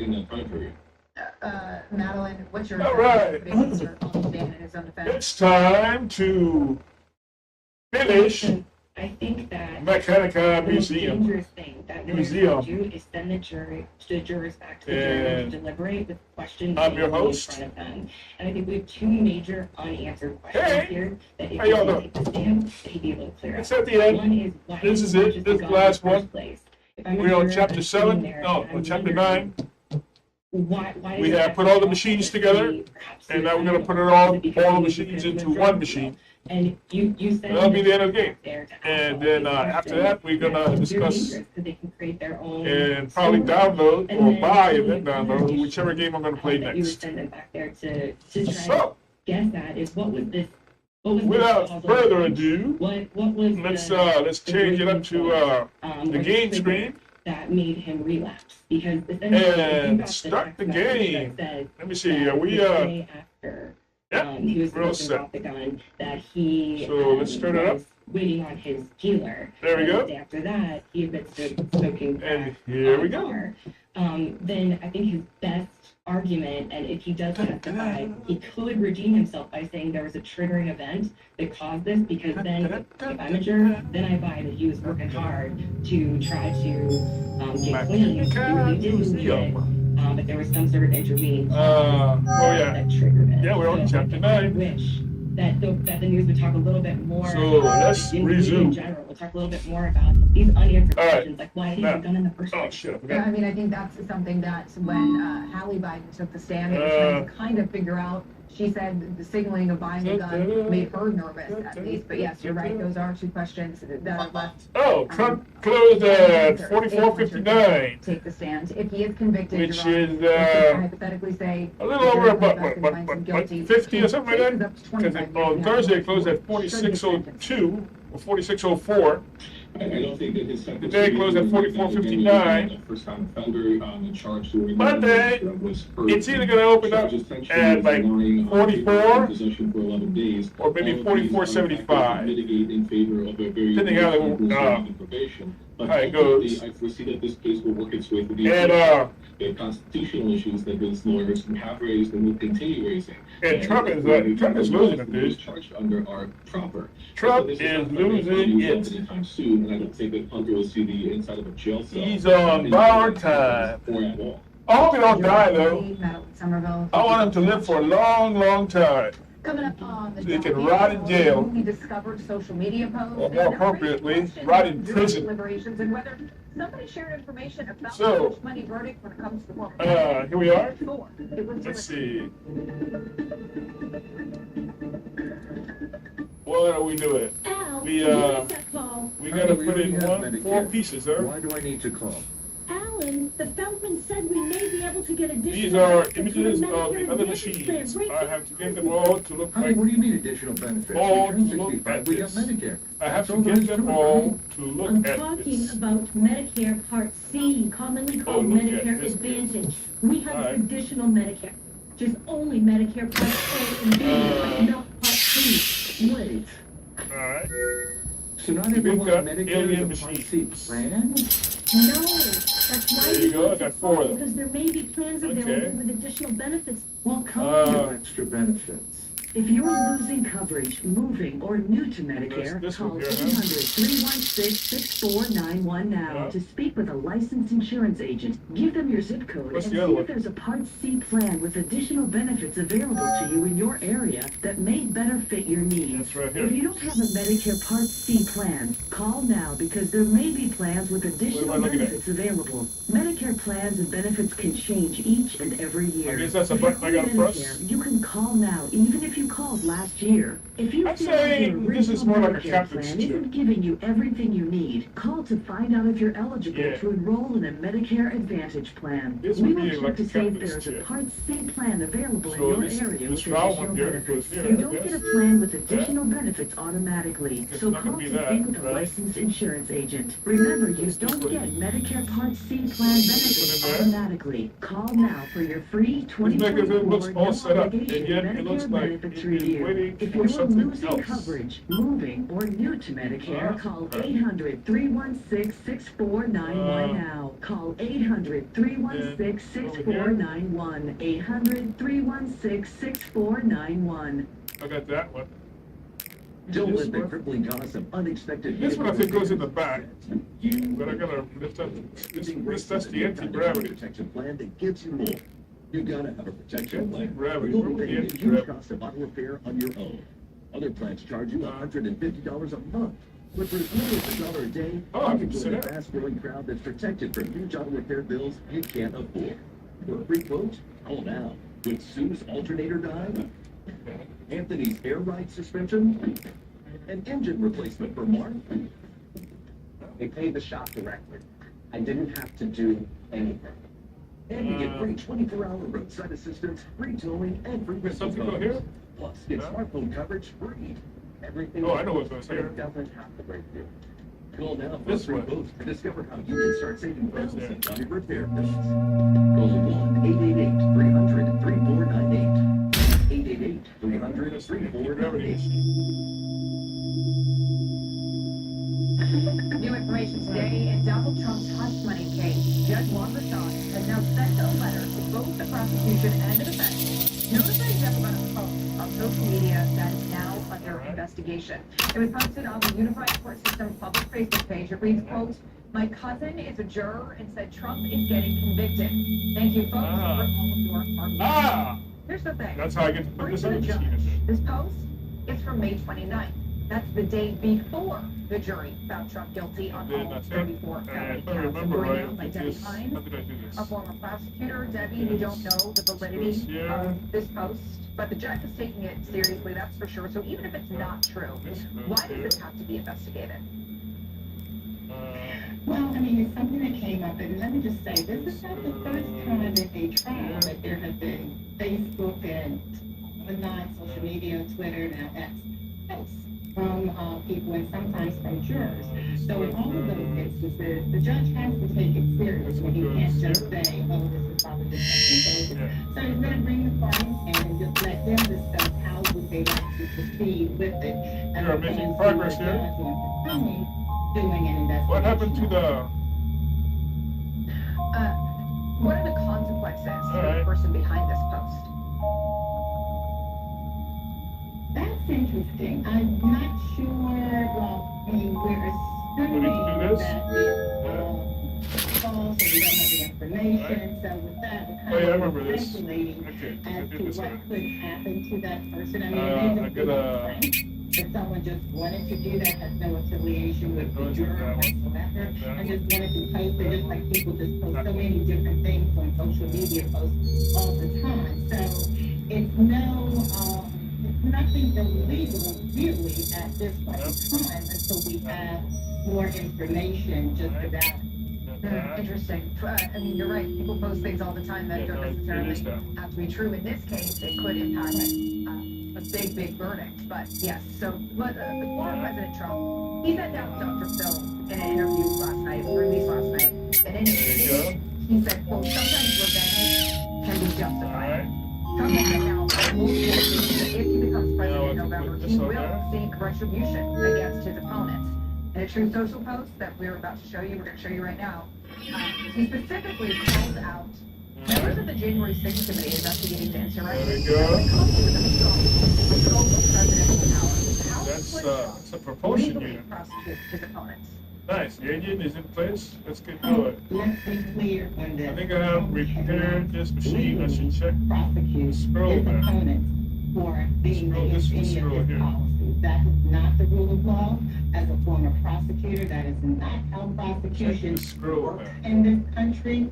in that time period. Madeline, what's your All right. understanding his own defense? It's time to finish I think that Machinika the most Museum. dangerous thing that lawyers can do is send the jurors back to the jury to deliberate with questions I'm your in host. front of them. And I think we have two major unanswered questions Hey, here that if how he y'all can doing? take the stand, that he'd be able to clear up. It's at the end. One is why This is he it. purchased This is the the gun in last first one. place. If I'm a We're on juror, chapter I'm sitting 7. there No, and I'm on chapter wondering, 9. Why We does it have put all the to machines be together, perhaps and now we're going to put it suicidal? all Is it because the he machines was into drug one deal? machine. And you send That'll be the end of the game. there to ask And all then these after questions. that, we're going to They're discuss dangerous because they can create their own and probably story. download And or then buy and the then other download issue whichever game I'm going to play that you would next. send them back there to try to So, guess at is what was this without causal further event? ado, What was let's change it up to the or game trigger screen that made him relapse? Because essentially, if you and got start the text message game. that says Let me see. that Are we the day after he was we're all supposed to set. drop the gun, that he So let's start it up. was waiting on his dealer. There we And go. the day after that, he admits to smoking crack And here we on go. car. Then I think his best argument, and if he does testify, he could redeem himself by saying there was a triggering event that caused this, because then if I'm a juror, then I buy that he was working hard to try to get clean, do what he did to it, but there was some sort of intervening cause that triggered it. Yeah, we're on So chapter I 9. wish that the news would talk a little bit more So let's in resume. general. We'll talk a little bit more about these unanswered All right. questions, like why he had the gun in the first Oh, place. shit. I Yeah, forgot. I mean, I think that's something that when Hallie Biden took the stand, they were trying to kind of figure out. She said the signaling of buying a gun made her nervous, at least. But yes, you're right. Those are two questions that are left. Oh, Trump closed at 44:59. Take the stand. If he is convicted, Which Your Honor, is, let's just hypothetically say a little over the jury about, comes back and finds him guilty, 50 or something like cases that? up to Because 25 on years. Thursday it closed at Should be sentenced. 46:02 or 46:04. I don't think that his The day closed at 44:59. First time offender, the charge to Monday, was heard. it's either going to open up at like 44 possession for 11 days, or maybe all of these 44:75. mitigate in favor of a very Depending how probation. how But it goes. I foresee that this case will work its way through the And the constitutional issues that those lawyers have raised and will continue raising. And Trump is losing it, dude. Charged under are proper. Trump So this is not gonna be losing used it. anytime soon, and I don't think that Hunter will see the inside of a jail cell. He's on borrowed time. Or at all. I hope he don't die though. Madeline Somerville. I want him to live for a long, long time. Coming up on the So he can show, rot in jail. We discovered social media posts. Or more and there are appropriately, questions rot in during prison. deliberations and whether somebody shared information about So, the hush money verdict when it comes to former Here we are. Sure. It was Let's see. What are we doing? Al, We, where's that call? We gotta put in 4 pieces, sir. Why do I need to call? Alan, the Feldman said we may be able to get additional. These are benefits from images of Medicare the other Advantage machines. plan. I have to get them all to look Honey, like, what do you mean additional benefits? all You turn to look 65, at we got this. Medicare. I have That's to all there get is to them it, all honey. to look I'm at talking this. about Medicare Part C, commonly called look at Medicare this. Advantage. We have Alright. traditional Medicare, just only Medicare Part A and B, but not Part C. Wait, Alright. so not We've everyone got Medicare alien is a Part C machines. plan? No, that's why There you we go, I need to got 4 call, of them. because there may be plans available Okay. with additional benefits. What kind Uh, of extra benefits? If you're losing coverage, moving, or new to Medicare, This call one here, huh? 800-316-6491 now Yeah. to speak with a licensed insurance agent. Give them your zip code What's and the see other one? if there's a Part C plan with additional benefits available to you in your area that may better fit your needs. That's right If here. you don't have a Medicare Part C plan, call now because there may be plans with additional looking at? benefits available. Medicare plans and benefits can change each and every year. I guess that's a If button I you're gotta on press. Medicare, you can call now, even if you called last year. If you I'm feel saying your this is original more like a Medicare captain's plan chair. isn't giving you everything you need, call to find out if you're eligible Yeah. to enroll in a Medicare Advantage plan. This We would will be check like to a see if captain's there's a chair. Part C plan available in So your this area with round additional one here benefits. goes here, You I don't get a guess. plan with additional benefits automatically, It's so not gonna call be to that, speak with a right? licensed insurance agent. Remember, you don't get Medicare Part C plan benefits Put it in there. automatically. Call now for your free This mechanism looks 2024 all set up, and no-obligation yet it looks Medicare like benefits Insurance is Review. waiting If for you're something losing else. coverage, moving, or new to Medicare, call 800-316-6491 now. Call 800-316-6491. 800-316-6491. I got that one. Don't This let the one. crippling cost of unexpected. This one I think goes in the back. You. But I gotta lift up this that's the anti-gravity. Protection plan that gives you more. You gotta have a protection plan. Anti-gravity. You'll Where be would the paying a huge anti-gravity? cost of auto repair on your own. Other plans charge you $150 a month. But for as little as $1 a day, Oh, I you can can see join a that. fast-growing crowd that's protected from huge auto repair bills you can't afford. For a free quote, call now. With Sue's alternator dive, Anthony's air ride suspension, an engine replacement for Mark. They paid the shop directly. I didn't have to do anything. And you get free 24-hour roadside assistance, free towing, and free rental Something go phones. here? Plus, get smartphone coverage free. Everything. Oh, I know what goes but here. It doesn't have to break through. Call now for This free way. quotes to discover how you can start saving Goes there. thousands on your repair bills. Call 1-888-300-3498. 888-300-3498. New information today in Donald Trump's hush money case. Judge Juan Rashad has now sent a letter to both the prosecution and the defense, notifying them about a post on social media that is now under investigation. It was posted on the Unified Court System public Facebook page. It reads, quote, "My cousin is a juror and said Trump is getting convicted. Thank you, folks, for all of your hard work." Ah! Here's the thing. That's how I get to put According this to on the the judge, machine. this post is from May 29th. That's the day before the jury found Trump guilty on Then all I 34 think, felony if I counts. remember Going right, out by I Debbie did this. Hines, How did I do this? a former prosecutor. Debbie, we don't know the validity This here. of this post, but the judge is taking it seriously, that's for sure. So even if it's not true, This goes why does here. this have to be investigated? Well, I mean, it's something that came up, and let me just say, this is not the first time in a trial that there have been Facebook and non-social media, Twitter, now X, posts from people and sometimes from jurors. So in all of those instances, the judge has to take it seriously. He can't just say, oh, this is probably just something bogus. So he's going to bring the parties in and just let them discuss how would they like to proceed with it. And We are making progress here. Doing an investigation. What happened to the... What are the consequences for the right. person behind this post? That's interesting. I'm not sure, well, I mean, we're assuming do this? that it's false, or we don't have the information, so with that, Oh, we're yeah, I kind remember of this. speculating Okay, as I to did this what one. could happen to that person. I mean, I it may just be gotta- a prank. If someone just wanted to do that, has no affiliation with the Those are juror that one. whatsoever, That and one. just wanted to post it, just like people just post so many different things on social media posts all the time. So it's nothing illegal really at this point in time until we have more information just about Interesting. I mean, you're right. People post things all the time that Yeah, don't no, it necessarily is that. have to be true. In this case, it could impact a big verdict. But yes, so the former President Trump, he sat down with Dr. Phil in an interview last night, released last night, and in his There you speech, he said, quote, "Sometimes revenge can be justified." Alright. Trump has announced on multiple occasions that if he becomes president in let's November, put he this on will there. seek retribution against his opponents. In a true social post that we're about to show you, we're going to show you right now, he specifically called out members of the January 6th committee investigating the insurrection. There we go. That when it comes to the scope of presidential power, how That's could a Trump propulsion legally unit. prosecute his opponents? Nice. The engine is in place. Let's get going. Let's be clear on I this. think I have repaired this machine. I should check. Prosecute Scroll his back. opponents for being Scroll this against any of scroll his here. policies. That is not the rule of law. As a former prosecutor, that is not how prosecution Check the scroll works back. in this country.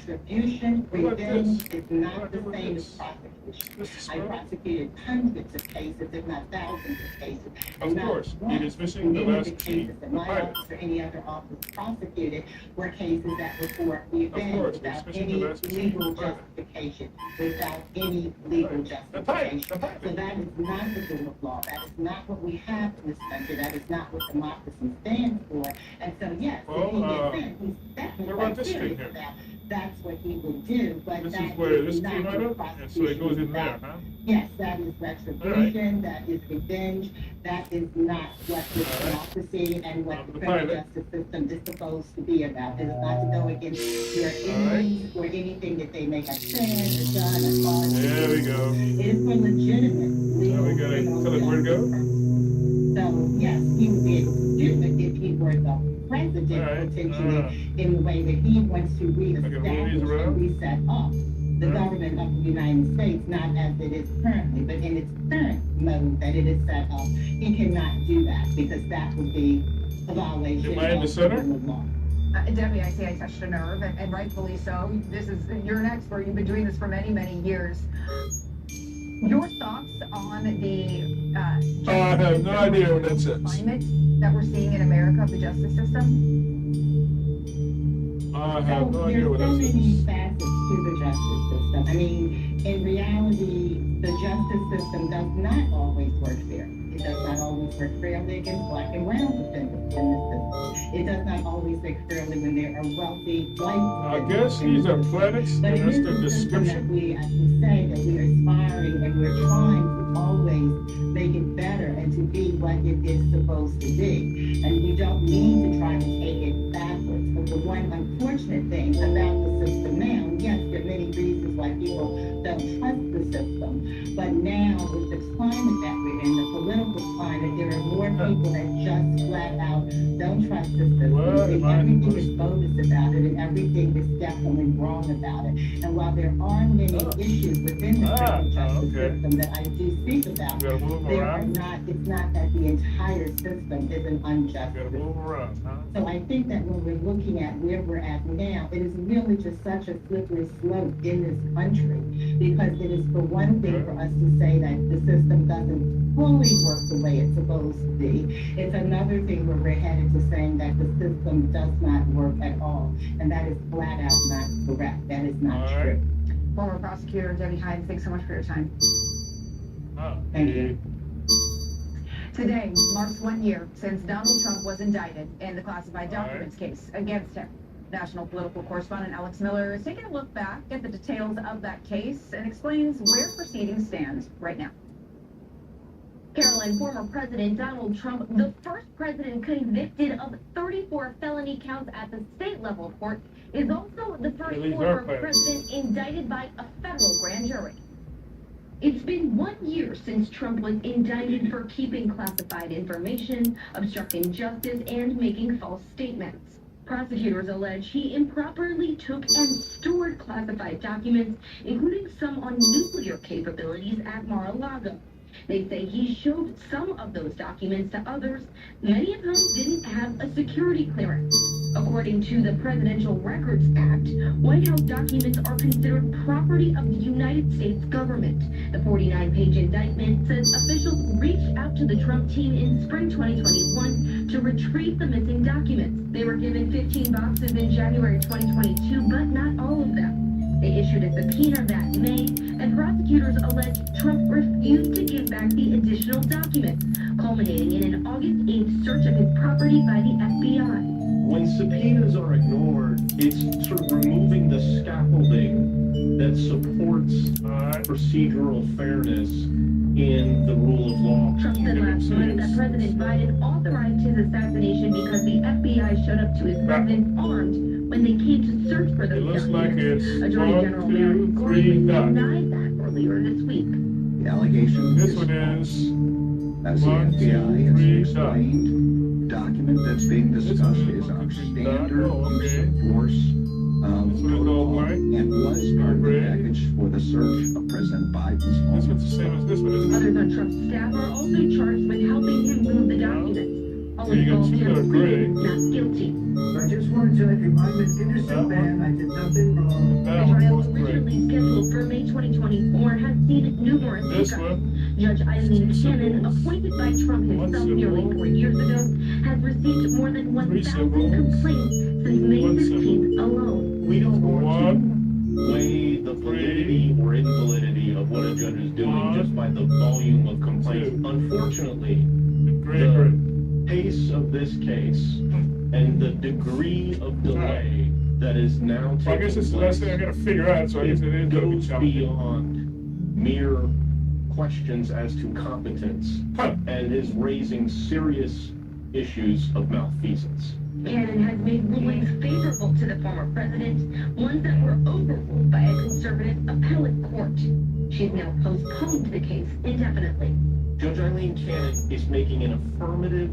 Retribution, What about revenge this? is not What the about same this? as prosecution. This I scroll? prosecuted hundreds of cases, if not thousands of cases. Of And not course. once It is missing in the any of last the key, cases that the my pilot. office or any other office prosecuted were cases that were for revenge course, it's without missing any the last key, legal the pilot. justification, without any legal The pilot. justification. The pilot. So that is not the rule of law. That is not what we have in this country. That is not what democracy stands for. And so, yes, Well, if he gets in, he's definitely what about quite this thing serious here? about that's what he would do, but This that is where is this not came out what of? And so it goes in there, huh? Yes, that is retribution, that is revenge, that is not what this democracy and what the criminal justice system is supposed to be about. It is not to go against your enemies or anything that they may have said or done or thought. There we go. It is for legitimate legal. Now we gotta tell it where to go. So, yes, he would be able to do it if he were the president, potentially, in the way that he wants to reestablish and reset up the government of the United States, not as it is currently, but in its current mode that it is set up. He cannot do that because that would be a violation Am I in the of center? criminal law. Debbie, I see I touched a nerve, and rightfully so. You're an expert. You've been doing this for many, many years. Your thoughts on the I have no idea what that says. climate that we're seeing in America of the justice system? I have no idea what There's so that many says. facets to the justice system. I mean, in reality, the justice system does not always work fair. It does not always work fairly against black and brown defendants in the system. It does not always work fairly when there are wealthy white I guess these are planets, but and it that's is the a system that description. we, as we say, that we are aspiring and we're trying to always make it better and to be what it is supposed to be. And we don't need to try to take it backwards. But the one unfortunate thing about the system now, yes, there are many reasons why people don't trust the system, but now with the climate that we're in, the political climate, there are more people that just flat out don't trust the system. And everything is bogus about it, and everything is definitely wrong about it. And while there are many issues within the criminal justice system that I do speak about, You gotta move there are around. not, it's not that the entire system is an unjust You gotta system. move around, huh? So I think that when we're looking at where we're at now, it is really just such a slippery slope in this country, because it is for one thing for us to say that the system doesn't fully work the way it's supposed to be. It's another thing where we're headed to saying that the system does not work at all, and that is flat out not correct. That is not true. Former prosecutor Debbie Hines, thanks so much for your time. Oh, Thank you. Today marks 1 year since Donald Trump was indicted in the classified documents case against him. National political correspondent Alex Miller is taking a look back at the details of that case and explains where proceedings stand right now. Carolyn, former President Donald Trump, the first president convicted of 34 felony counts at the state level court, is also the first former president indicted by a federal grand jury. It's been 1 year since Trump was indicted for keeping classified information, obstructing justice, and making false statements. Prosecutors allege he improperly took and stored classified documents, including some on nuclear capabilities at Mar-a-Lago. They say he showed some of those documents to others, many of whom didn't have a security clearance. According to the Presidential Records Act, White House documents are considered property of the United States government. The 49-page indictment says officials reached out to the Trump team in spring 2021 to retrieve the missing documents. They were given 15 boxes in January 2022, but not all of them. They issued a subpoena that May, and prosecutors allege Trump refused to give back the additional documents, culminating in an August 8th search of his property by the FBI. When subpoenas are ignored, it's sort of removing the scaffolding that supports procedural fairness in the rule of law. Trump said last month that President Biden authorized his assassination because the FBI showed up to his residence armed when they came to search for those It looks documents. like it's Attorney 1, General 2, Merrick 3 Garland dots. denied that earlier this week. The allegation This is one is as the 1, 2, FBI 3 has explained, document that's being discussed is our standard use of force protocol and was part of the package for the search of President Biden's home. This one's the same as this one, isn't it? Others on Trump's staff are also charged with helping him move the documents. All You can involved see have they're gray. pleaded not guilty. I just wanted to let you know I'm an innocent man. I did nothing wrong. The That one trial, was great. originally scheduled for May 2024, has seen numerous This hiccups. one, Judge Eileen Cannon, symbols. appointed by Trump One himself nearly symbol. 4 years ago, has received more than 1,000 symbols. complaints since May One 15th alone. We don't want 1, to weigh the validity or invalidity of what a judge is doing just by the volume of complaints. 2. Unfortunately, gray, the pace of this case and the degree of delay that is now taking I guess it's the last thing I gotta figure out, so I guess it is gonna be goes challenging. beyond mere questions as to competence and is raising serious issues of malfeasance. Cannon has made rulings favorable to the former president, ones that were overruled by a conservative appellate court. She's now postponed the case indefinitely. Judge Eileen Cannon is making an affirmative,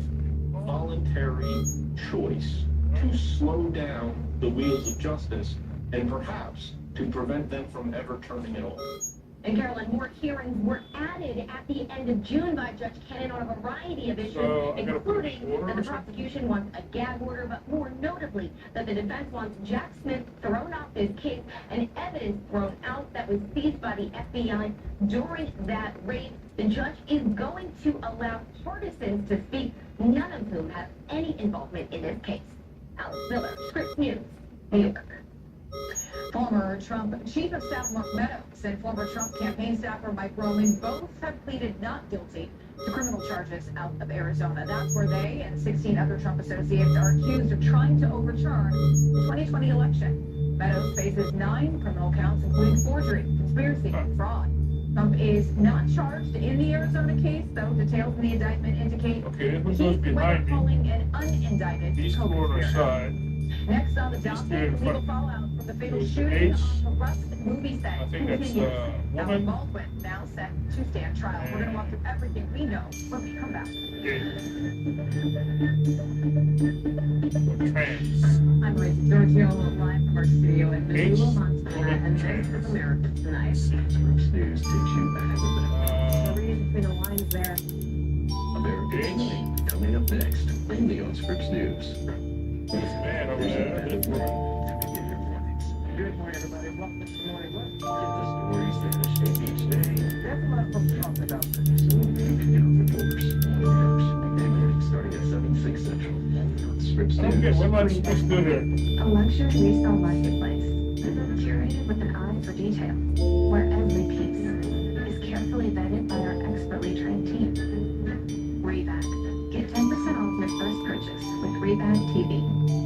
voluntary choice to slow down the wheels of justice and perhaps to prevent them from ever turning it off. And Carolyn, more hearings were added at the end of June by Judge Cannon on a variety of issues, including that the prosecution wants a gag order, but more notably that the defense wants Jack Smith thrown off his case and evidence thrown out that was seized by the FBI during that raid. The judge is going to allow partisans to speak, none of whom have any involvement in this case. Alex Miller, Scripps News, New York. Former Trump Chief of Staff Mark Meadows and former Trump campaign staffer Mike Roman both have pleaded not guilty to criminal charges out of Arizona. That's where they and 16 other Trump associates are accused of trying to overturn the 2020 election. Meadows faces 9 criminal counts, including forgery, conspiracy, and fraud. Trump is not charged in the Arizona case, though details in the indictment indicate he's what they're calling an unindicted co-conspirator. Next on the docket, legal fallout from the fatal shooting on the Rust movie set continues. Alec Baldwin now set to stand trial. We're going to walk through everything we know when we come back. I'm Rachel Giorgio, live from our studio in Missoula, Montana, and this is America Tonight. Scripps News takes you back a bit. Reading between the lines there. America Tonight, coming up next, only on Scripps News. Man over there. Good morning, everybody. Welcome to Morning Look. Get the stories that are shape each day. That's a lot of folks talking about this. So you can get on the doors. Weekday morning starting at 7, 6 Central. On Scripps News. Okay, what am I supposed to do here? A luxury resale marketplace, curated with an eye for detail, where every piece is carefully vetted by our expertly trained team. Rebag. Get 10% off your first purchase with Rebag TV.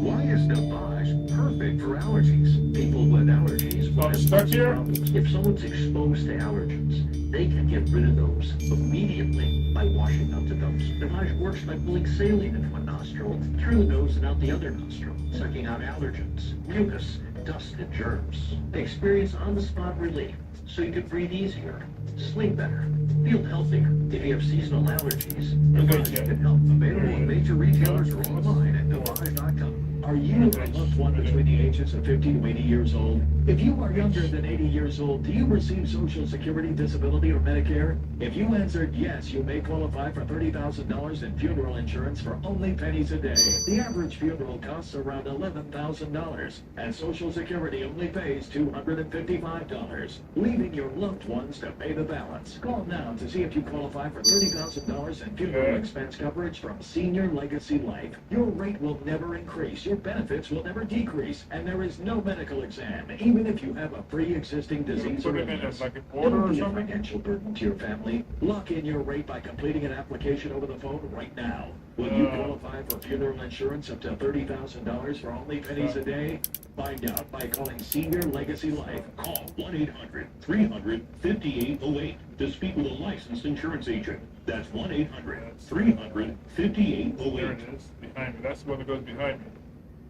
Why is Navage perfect for allergies? People with allergies will have stuck here? problems. If someone's exposed to allergens, they can get rid of those immediately by washing out the nose. Navage works by pulling saline into one nostril, through the nose and out the other nostril, sucking out allergens, mucus, dust, and germs. Experience on-the-spot relief, so you can breathe easier, sleep better, feel healthier. If you have seasonal allergies, Navage can help. Available at major retailers or online at Navage.com. Are you a loved one between the ages of 50 to 80 years old? If you are younger than 80 years old, do you receive Social Security, Disability, or Medicare? If you answered yes, you may qualify for $30,000 in funeral insurance for only pennies a day. The average funeral costs around $11,000, and Social Security only pays $255, leaving your loved ones to pay the balance. Call now to see if you qualify for $30,000 in funeral expense coverage from Senior Legacy Life. Your rate will never increase. Your benefits will never decrease, and there is no medical exam, even if you have a pre-existing disease or illness. It'll be a financial burden to your family. Lock in your rate by completing an application over the phone right now. Will you qualify for funeral insurance up to $30,000 for only pennies a day? Find out by calling Senior Legacy Life. Call 1-800-300-5808 to speak with a licensed insurance agent. That's 1-800-300-5808. There it is, behind me. That's the one that goes behind me.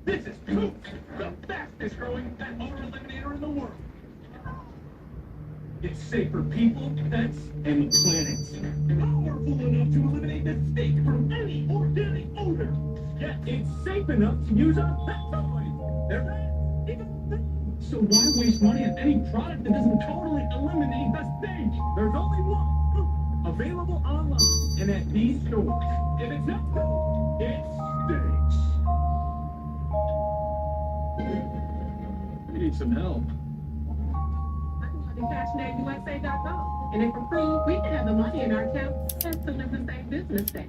This is Coop, the fastest growing pet odor eliminator in the world. It's safe for people, pets, and the planet. Powerful enough to eliminate the stink from any organic odor. Yet it's safe enough to use on pet toys. They're bad. So why waste money on any product that doesn't totally eliminate the stench? There's only one. Coop, available online and at these stores. If it's not Coop, it stinks. We need some help. CashNetUSA.com. And if approved, we can have the money in our account and still live the same business day.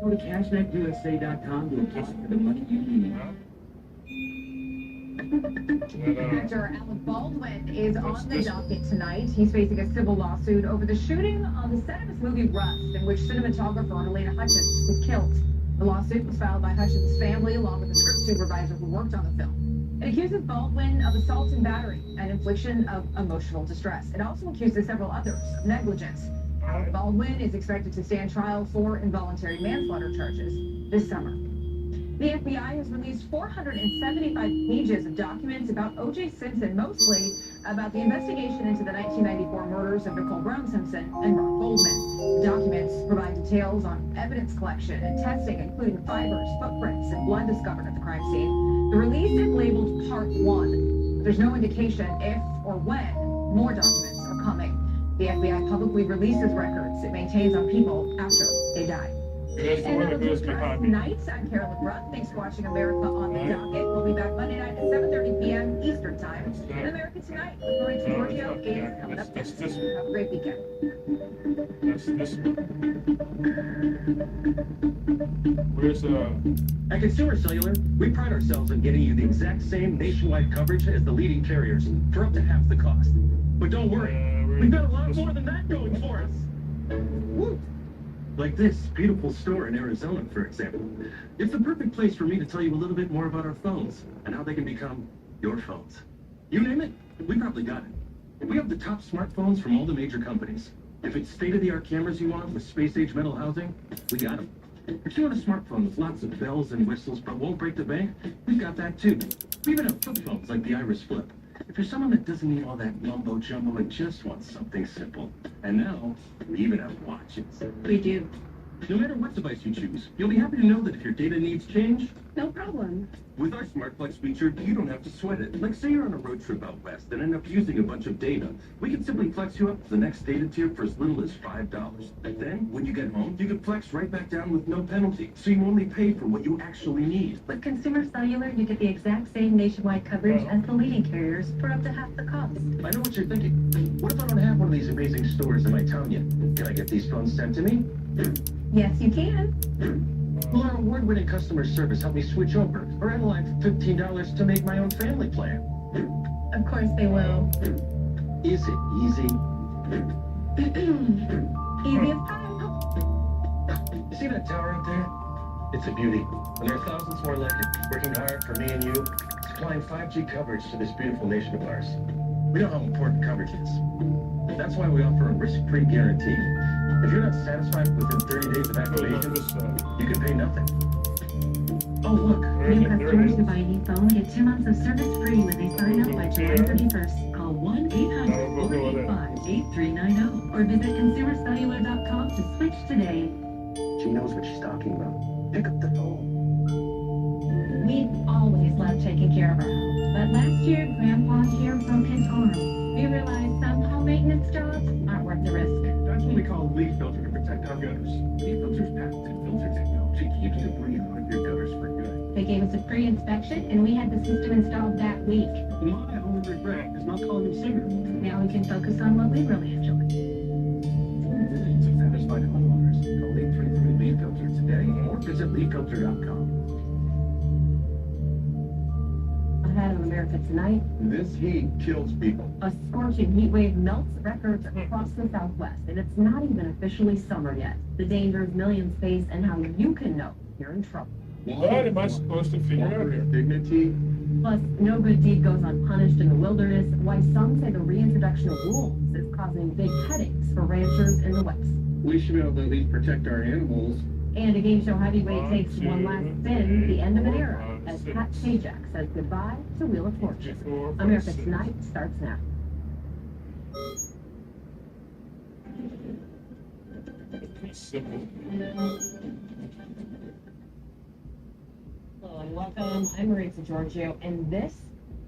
Go to CashNetUSA.com to apply for the money you need. Actor Alec Baldwin is on the docket tonight. He's facing a civil lawsuit over the shooting on the set of his movie Rust, in which cinematographer Helena Hutchins was killed. The lawsuit was filed by Hutchins' family along with the script supervisor who worked on the film. It accuses Baldwin of assault and battery and infliction of emotional distress. It also accuses several others of negligence. Baldwin is expected to stand trial for involuntary manslaughter charges this summer. The FBI has released 475 pages of documents about O.J. Simpson, mostly about the investigation into the 1994 murders of Nicole Brown Simpson and Ron Goldman. The documents provide details on evidence collection and testing, including fibers, footprints, and blood discovered at the crime scene. The release is labeled Part 1. There's no indication if or when more documents are coming. The FBI publicly releases records it maintains on people after they die. And that'll do it for us tonight. I'm Carolyn Rudd. Thanks for watching America on the Docket. We'll be back Monday night at 7:30 p.m. Eastern Time. And America Tonight with Maurice Giorgio is coming up next. Have a great weekend. Where's At Consumer Cellular, we pride ourselves on getting you the exact same nationwide coverage as the leading carriers for up to half the cost. But don't worry, we've got a lot more than that going for us. Woo! Like this beautiful store in Arizona, for example. It's the perfect place for me to tell you a little bit more about our phones and how they can become your phones. You name it, we probably got it. We have the top smartphones from all the major companies. If it's state-of-the-art cameras you want with space-age metal housing, we got them. If you want a smartphone with lots of bells and whistles but won't break the bank, we've got that too. We even have flip phones like the Iris Flip. If you're someone that doesn't need all that mumbo-jumbo and just wants something simple. And now, we even have watches. We do. No matter what device you choose, you'll be happy to know that if your data needs change, No problem. with our Smart Flex feature, you don't have to sweat it. Like say you're on a road trip out west and end up using a bunch of data. We can simply flex you up to the next data tier for as little as $5. And then, when you get home, you can flex right back down with no penalty. So you only pay for what you actually need. With Consumer Cellular, you get the exact same nationwide coverage as the leading carriers for up to half the cost. I know what you're thinking. What if I don't have one of these amazing stores in my town yet? Can I get these phones sent to me? Yes, you can. Will our award-winning customer service help me switch over? Or add a line for $15 to make my own family plan? Of course they will. Is it easy? Easy as pie. You see that tower out there? It's a beauty. And there are thousands more like it, working hard for me and you, supplying 5G coverage to this beautiful nation of ours. We know how important coverage is. That's why we offer a risk-free guarantee. If you're not satisfied within 30 days of activation, you can pay nothing. Oh, look. New customers who buy a new phone get 2 months of service free when they sign up by July 31st. Call 1-800-485-8390 or visit consumercellular.com to switch today. She knows what she's talking about. Pick up the phone. We've always loved taking care of our home, but last year, Grandpa here broke his arm. We realized some home maintenance jobs aren't worth the risk. That's what we call a leak filter to protect our gutters. Leak filter's patented filter technology keeps debris out of your gutters for good. They gave us a free inspection, and we had the system installed that week. My only regret is not calling him Singer. Now we can focus on what we really enjoy. To satisfied homeowners, call 833-LEAK-FILTER today or visit leakfilter.com. Ahead of America Tonight, This heat kills people. a scorching heat wave melts records across the Southwest, and it's not even officially summer yet. The dangers millions face and how you can know you're in trouble. What am I supposed to figure out here? Dignity. Plus, no good deed goes unpunished in the wilderness, why some say the reintroduction of wolves is causing big headaches for ranchers in the West. We should be able to at least protect our animals. And a game show heavyweight takes one last spin, the end of an era, as 6, Pat Sajak says goodbye to Wheel of Fortune. 4, 5, America 6. Tonight starts now. Simple. Hello and welcome. I'm Maurice Giorgio, and this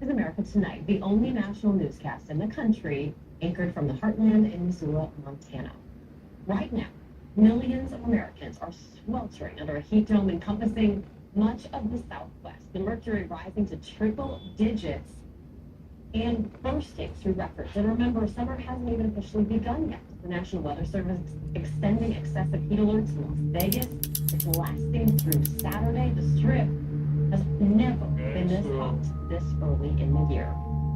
is America Tonight, the only national newscast in the country anchored from the heartland in Missoula, Montana. Right now, millions of Americans are sweltering under a heat dome encompassing much of the Southwest. The mercury rising to triple digits and bursting through records. And remember, summer hasn't even officially begun yet. The National Weather Service extending excessive heat alerts in Las Vegas. It's lasting through Saturday. The Strip has never been this hot this early in the year.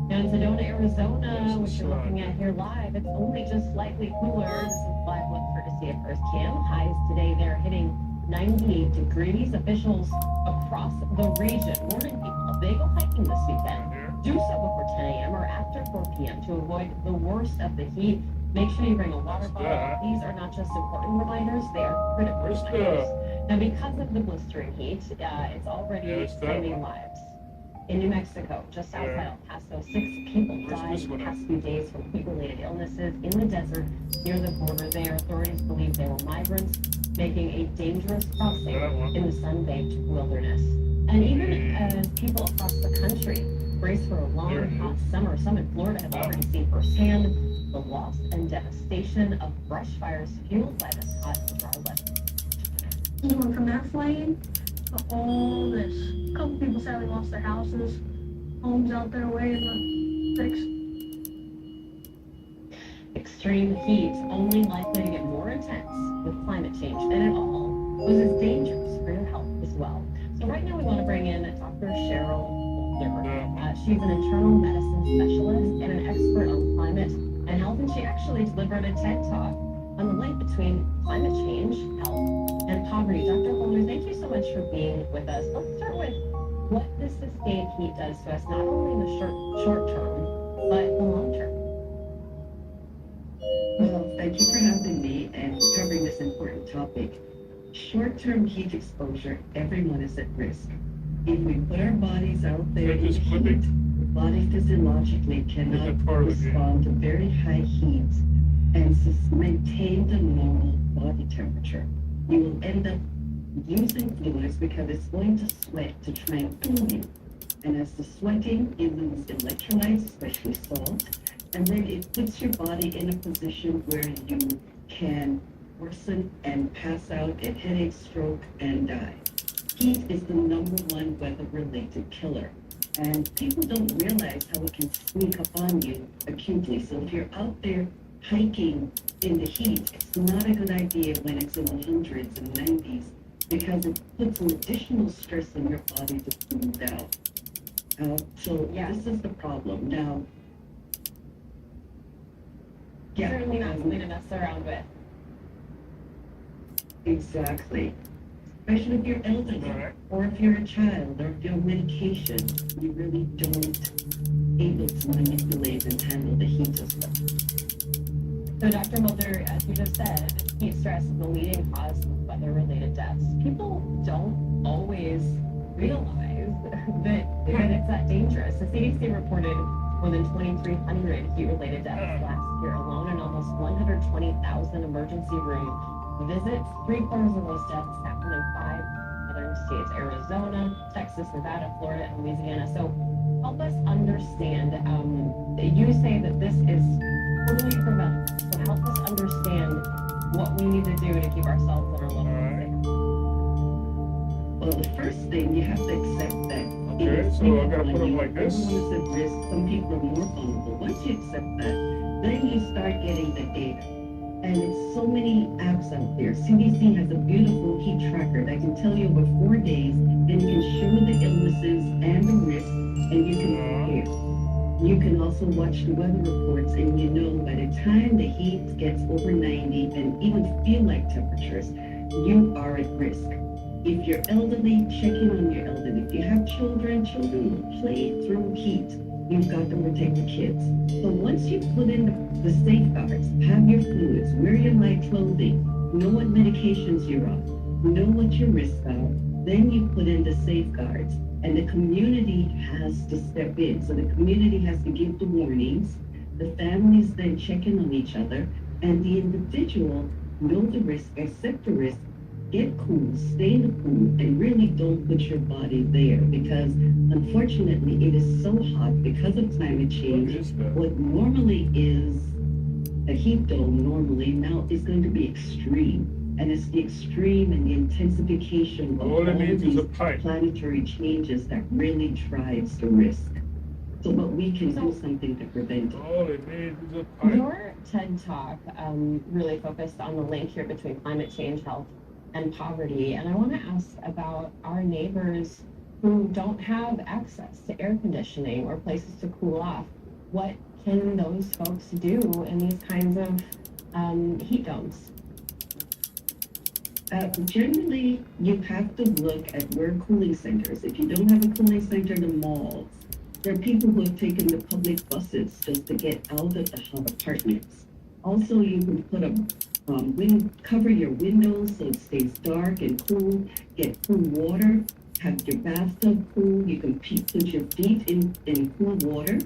Now in Sedona, Arizona, which you're looking at here live, it's only just slightly cooler. This is live look courtesy of Earth Cam. Highs today, they're hitting 98 degrees. Officials across the region warning people of they go hiking this weekend, do so before 10 a.m. or after 4 p.m. to avoid the worst of the heat. Make sure you bring a water bottle. These are not just important reminders, they are critical reminders. Now, because of the blistering heat, it's already claiming lives. In New Mexico, just outside El Paso, 6 people died in the past few days from heat-related illnesses in the desert near the border there. Authorities believe they were migrants making a dangerous crossing in the sun-baked wilderness. And even as people across the country brace for a long, hot summer, some in Florida have already seen firsthand the loss and devastation of brush fires fueled by this hot wildlife. You went from that flame to all this. A couple people sadly lost their houses, homes out their way in the sticks. Extreme heat only likely to get more intense with climate change, and it all poses dangers for your health as well. So right now we want to bring in Dr. Cheryl Holder. She's an internal medicine specialist and an expert on climate and health, and she actually delivered a TED Talk on the link between climate change, health, and poverty. Dr. Holder, thank you so much for being with us. Let's start with what this sustained heat does to us, not only in the short term, but the long term. Well, thank you for having me and covering this important topic. Short-term heat exposure, everyone is at risk. If we put our bodies out there in the heat, the body physiologically cannot respond to very high heat and maintain the normal body temperature. You will end up using fluids because it's going to sweat to try and cool you. And as the sweating, you lose electrolytes, especially salt, and then it puts your body in a position where you can worsen and pass out, get headache, stroke, and die. Heat is the #1 weather-related killer. And people don't realize how it can sneak up on you acutely. So if you're out there hiking in the heat, it's not a good idea when it's in the hundreds and 90s because it puts an additional stress on your body to cool down. This is the problem. Now, Certainly not something to mess around with. Exactly. Especially if you're elderly, or if you're a child, or if you're on medication, you really don't able to manipulate and handle the heat as well. So Dr. Mulder, as you just said, heat stress is the leading cause of weather-related deaths. People don't always realize that it's that dangerous. The CDC reported more than 2,300 heat-related deaths last year alone, and almost 120,000 emergency room visits. 3/4 of those deaths happened in 5 southern states: Arizona, Texas, Nevada, Florida, and Louisiana. So help us understand. You say that this is totally preventable. So help us understand what we need to do to keep ourselves and our loved ones safe. Well, the first thing, you have to accept that. Okay, so I gotta put them like this. Everyone is at risk. Some people are more vulnerable. Once you accept that, then you start getting the data. And it's so many apps out there. CDC has a beautiful heat tracker that can tell you over 4 days, and it can show the illnesses and the risks, and you can prepare. You can also watch the weather reports, and you know by the time the heat gets over 90 and even feel like temperatures, you are at risk. If you're elderly, check in on your elderly. If you have children will play through heat. You've got to protect the kids. So once you put in the safeguards, have your fluids, wear your light clothing, know what medications you're on, know what your risks are, then you put in the safeguards. And the community has to step in. So the community has to give the warnings, the families then check in on each other, and the individual know the risk, accept the risk, get cool, stay in the pool, and really don't put your body there because unfortunately it is so hot because of climate change. What normally is a heat dome now is going to be extreme. And it's the extreme and the intensification of all of these planetary changes that really drives the risk. So but we can do something to prevent it. All it needs is a pipe. Your TED Talk really focused on the link here between climate change, health, and poverty. And I want to ask about our neighbors who don't have access to air conditioning or places to cool off. What can those folks do in these kinds of heat domes? Generally, you have to look at where cooling centers. If you don't have a cooling center in the malls, there are people who have taken the public buses just to get out of the hot apartments. Also, you can put a cover your windows so it stays dark and cool. Get cool water. Have your bathtub cool. You can put your feet in cool water.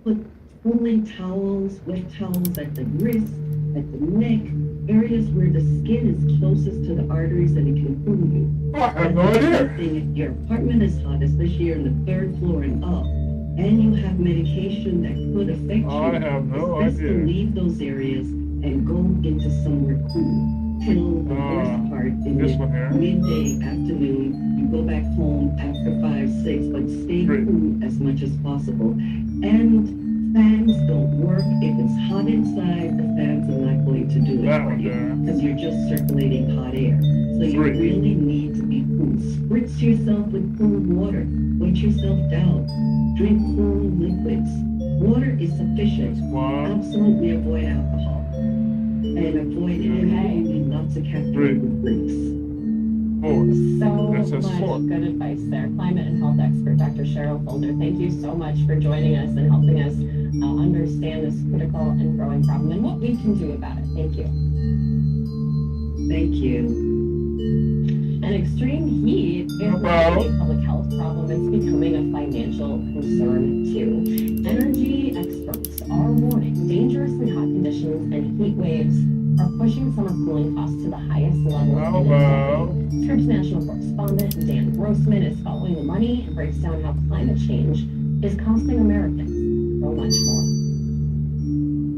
Put cooling towels, wet towels at the wrist, at the neck, areas where the skin is closest to the arteries that it can cool you. I have no idea. If your apartment is hot, especially you're on the 3rd floor and up, and you have medication that could affect you, I have no it's best idea. to leave those areas and go into somewhere cool till the worst part in this the one here. midday, afternoon. You go back home after 5, 6, but stay cool as much as possible. And fans don't work. If it's hot inside, the fans are not going to do it That for one you there. because you're just circulating hot air. So you really need to be cool. Spritz yourself with cool water. Wet yourself down. Drink cool liquids. Water is sufficient. Absolutely avoid alcohol. And avoid anything lots of caffeine with drinks. So That says much 4. good advice there. Climate and health expert Dr. Cheryl Folder, thank you so much for joining us and helping us understand this critical and growing problem and what we can do about it. Thank you. Thank you. And extreme heat is not only a public health problem, it's becoming a financial concern too. Energy experts are warning dangerously hot conditions and heat waves are pushing summer cooling costs to the highest levels in a decade. Scripps national correspondent Dan Grossman is following the money and breaks down how climate change is costing Americans so much more.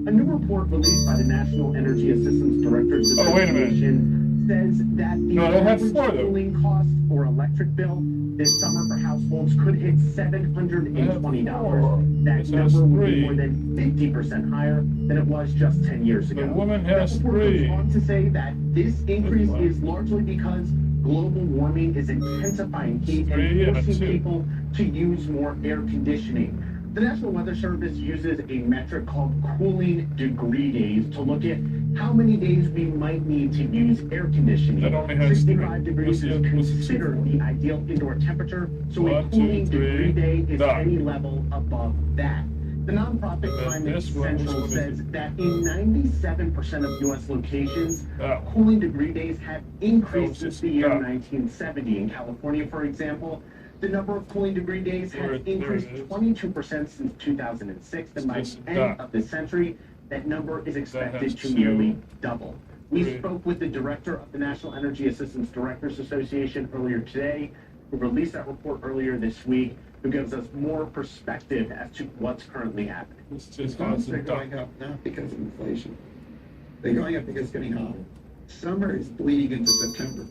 A new report released by the National Energy Assistance Directors Oh, wait a minute. Association says that the No, they have average 4 though. cooling cost or electric bill this summer for households could hit $720. That This has number would be 3. more than 50% higher than it was just 10 years ago. The woman That has report goes 3. on to say that this increase is largely because global warming is intensifying heat 3 and and a forcing 2. people to use more air conditioning. The National Weather Service uses a metric called cooling degree days to look at how many days we might need to use air conditioning. That only has 65 3. degrees is considered the ideal indoor temperature, so a 1, 2, cooling 3, degree day is done. any level above that. The nonprofit Climate this one, Central which one is says that in 97% of U.S. locations, cooling degree days have increased since the year 1970. In California, for example, the number of cooling degree days has increased 22% since 2006, and by the end of the century, that number is expected to nearly double. We spoke with the director of the National Energy Assistance Directors Association earlier today, who released that report earlier this week, who gives us more perspective as to what's currently happening. Costs are going up not because of inflation. They're going up because it's getting hotter. Summer is bleeding into September.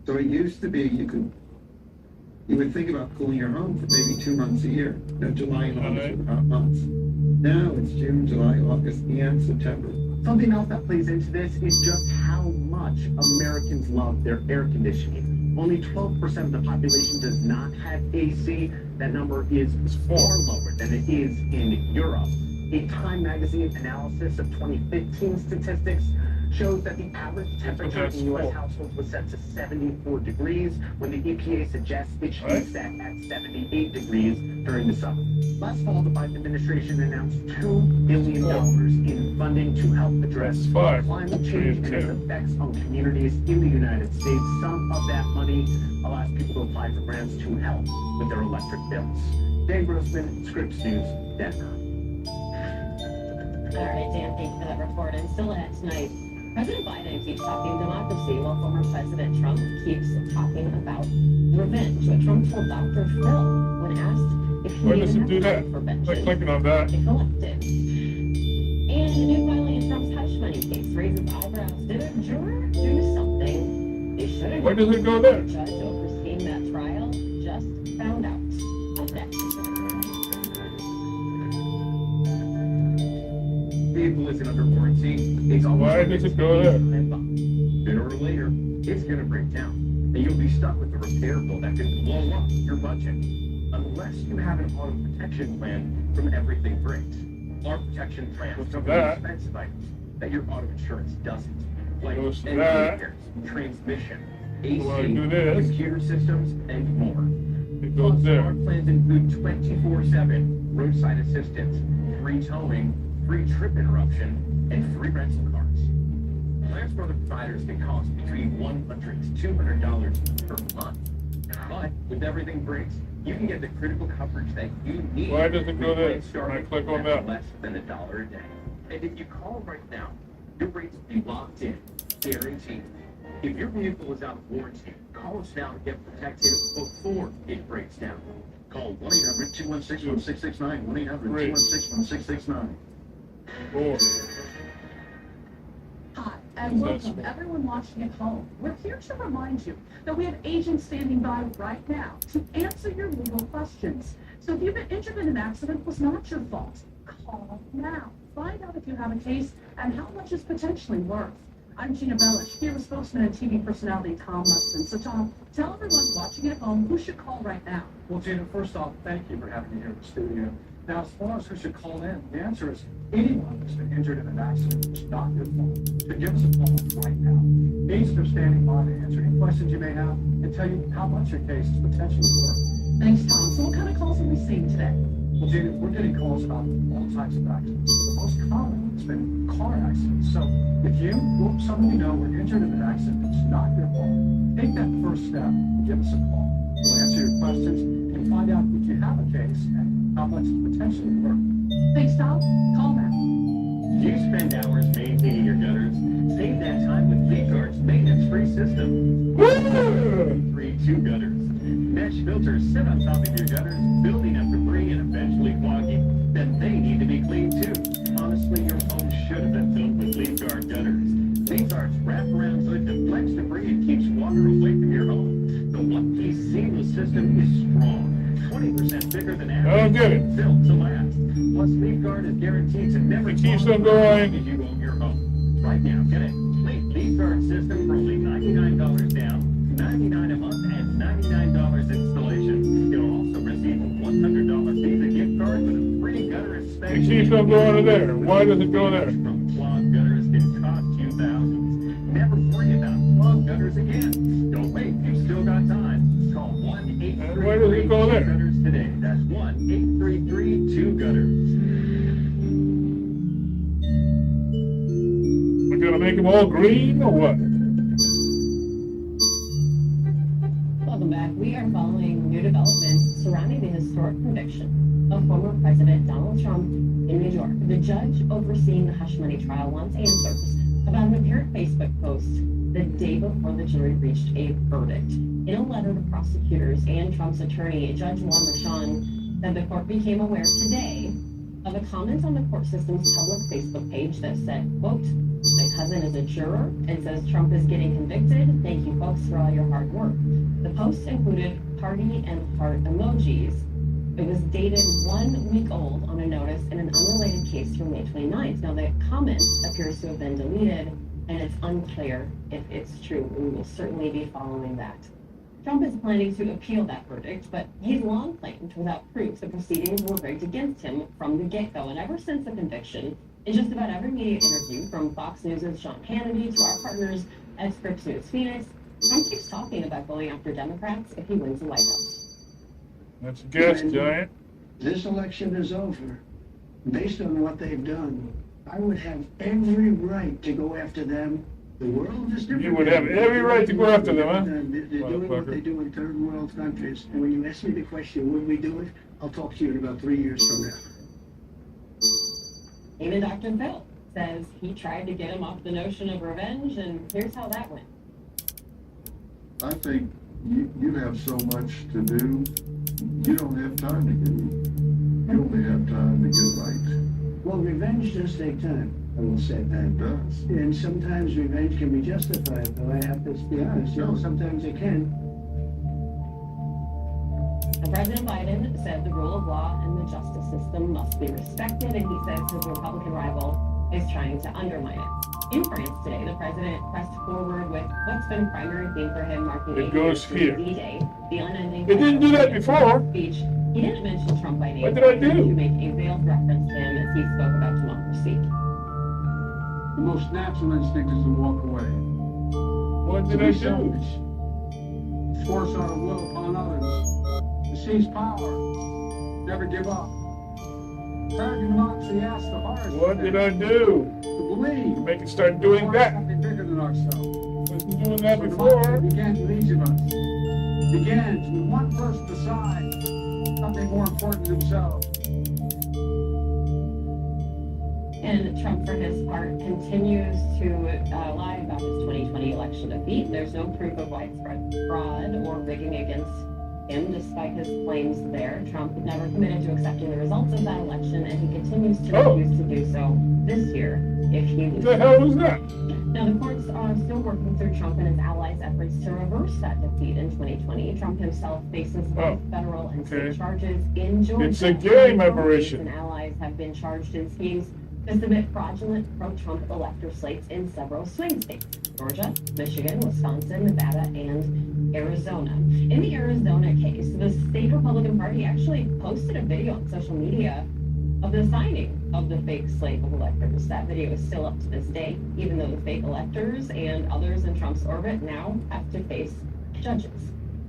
So it used to be you would think about cooling your home for maybe 2 months a year. July and August are the hot months. Now it's June, July, August, and September. Something else that plays into this is just how much Americans love their air conditioning. Only 12% of the population does not have AC. That number is far lower than it is in Europe. A Time magazine analysis of 2015 statistics shows that the average temperature in U.S. households was set to 74 degrees, when the EPA suggests it should be set at 78 degrees during the summer. Last fall, the Biden administration announced $2 billion in funding to help address climate change and its effects on communities in the United States. Some of that money allows people to apply for grants to help with their electric bills. Dan Grossman, Scripps News, Denver. All right, Dan, thank you for that report. And still ahead tonight, President Biden keeps talking democracy while former President Trump keeps talking about revenge. What Trump told Dr. Phil when asked if he Why does even it do had that? time for vengeance. Like clicking on that. If elected. And a new filing in Trump's hush money case raises eyebrows. Did a juror do something they shouldn't? Where does it go there? The judge overseeing that trial just found out. Up next. Vehicle isn't under warranty. It's almost Why like does it's it go there? Sooner or later, it's going to break down, and you'll be stuck with a repair bill that could blow up your budget, unless you have an auto protection plan from Everything Breaks. Our protection plan covers expensive items that your auto insurance doesn't. like Goes to engine that. repairs, transmission, While I AC, do this, computer systems, and more. it goes Plus, there. our plans include 24/7 roadside assistance, free towing, free trip interruption, and free rental cars. Plans for other providers can cost between $100 to $200 per month. But with everything breaks, you can get the critical coverage that you need. Why does it go with there? plans starting When I click on at that. less than $1 a day. And if you call right now, your rates will be locked in, guaranteed. If your vehicle is out of warranty, call us now to get protected before it breaks down. Call 1-800-216-1669, 1-800-216-1669. 4. Hi, and welcome everyone watching at home. We're here to remind you that we have agents standing by right now to answer your legal questions. So if you've been injured in an accident, it was not your fault. Call now. Find out if you have a case and how much it's potentially worth. I'm Gina Bellish, here with spokesman and TV personality Tom Mustin. So Tom, tell everyone watching at home who should call right now. Well, Gina, first off, thank you for having me here in the studio. Now, as far as who should call in, the answer is anyone who's been injured in an accident. It's not your fault. So give us a call right now. Agents are standing by to answer any questions you may have and tell you how much your case is potentially worth. Thanks, Tom. So what kind of calls are we seeing today? Well, Gina, we're getting calls about all types of accidents. But the most common has been car accidents. So if you or someone you know were injured in an accident, it's not your fault. Take that first step and give us a call. We'll answer your questions and find out if you have a case and how much it's potentially worth. Thanks, Tom. Call now. You spend hours maintaining your gutters. Save that time with LeafGuard's maintenance-free system. Free 2 gutters. Mesh filters sit on top of your gutters, building up debris and eventually clogging. Then they need to be cleaned too. Honestly, your home should have been filled with LeafGuard gutters. LeafGuard's wraparound hood deflects debris and keeps water away from your home. The one-piece seamless system is strong. 20% bigger than average. I don't get it. Built to last. Plus, LeafGuard is guaranteed to never It keeps fall on apart going. as you own your home. Right now, get a complete LeafGuard system for only $99 down, $99 a month, and $99 installation. You'll also receive a $100 Visa gift card with a free gutter inspection. It keeps on going to there. Why does it go there? From clogged gutters can cost you thousands. Never worry about clogged gutters again. Don't wait, you've still got time. Call 1-833-2 Why does it go there? gutters today. That's 1-833-2 gutters. We're gonna make them all green or what? Welcome back. We are following new developments surrounding the historic conviction of former President Donald Trump in New York. The judge overseeing the hush money trial wants answers about an apparent Facebook post the day before the jury reached a verdict. In a letter to prosecutors and Trump's attorney, Judge Juan Merchan said the court became aware today of a comment on the court system's public Facebook page that said, quote, "My cousin is a juror and says Trump is getting convicted. Thank you folks for all your hard work." The post included party and heart emojis. It was dated 1 week old on a notice in an unrelated case from May 29th. Now the comment appears to have been deleted and it's unclear if it's true. We will certainly be following that. Trump is planning to appeal that verdict, but he's long claimed without proof the proceedings were rigged against him from the get-go. And ever since the conviction, in just about every media interview, from Fox News' Sean Hannity to our partners at Scripps News Phoenix, Trump keeps talking about going after Democrats if he wins the White House. That's a guess, Giant. This election is over. Based on what they've done, I would have every right to go after them. The world is different. You would have every right to go after them, huh? They're doing what they do in third world countries. And when you ask me the question, would we do it? I'll talk to you in about 3 years from now. Even Dr. Phil says he tried to get him off the notion of revenge, and here's how that went. I think you have so much to do, you don't have time to get, you only have time to get right. Well, revenge does take time, I will say It that. does. And sometimes revenge can be justified, though I have to be honest. You know, sometimes it can. And President Biden said the rule of law and the justice system must be respected, and he says his Republican rival is trying to undermine it. In France today, the president pressed forward with what's been a primary theme for him, marking It goes here. D-Day, the unending. It didn't do that before. Speech. He didn't mention Trump by name. What did I do? To make a veiled reference to him as he spoke about democracy. The most natural instinct is to walk away. What To did I be do? selfish. Force our will upon others. To seize power. Never give up. American democracy asks the hardest. What did I do? To believe. Make it start doing that. Something bigger than ourselves. Wasn't doing that So before. democracy begins with each of us. Begins with one person decide something more important than themselves. And Trump, for his part, continues to lie about his 2020 election defeat. There's no proof of widespread fraud or rigging against him, despite his claims there. Trump never committed to accepting the results of that election, and he continues to refuse to do so this year if he loses. What the hell was that? Now, the courts are still working through Trump and his allies' efforts to reverse that defeat in 2020. Trump himself faces both federal and state charges in Georgia. It's a game operation. And allies have been charged in schemes to submit fraudulent pro-Trump elector slates in several swing states: Georgia, Michigan, Wisconsin, Nevada, and Arizona. In the Arizona case, the state Republican Party actually posted a video on social media of the signing of the fake slate of electors. That video is still up to this day, even though the fake electors and others in Trump's orbit now have to face judges.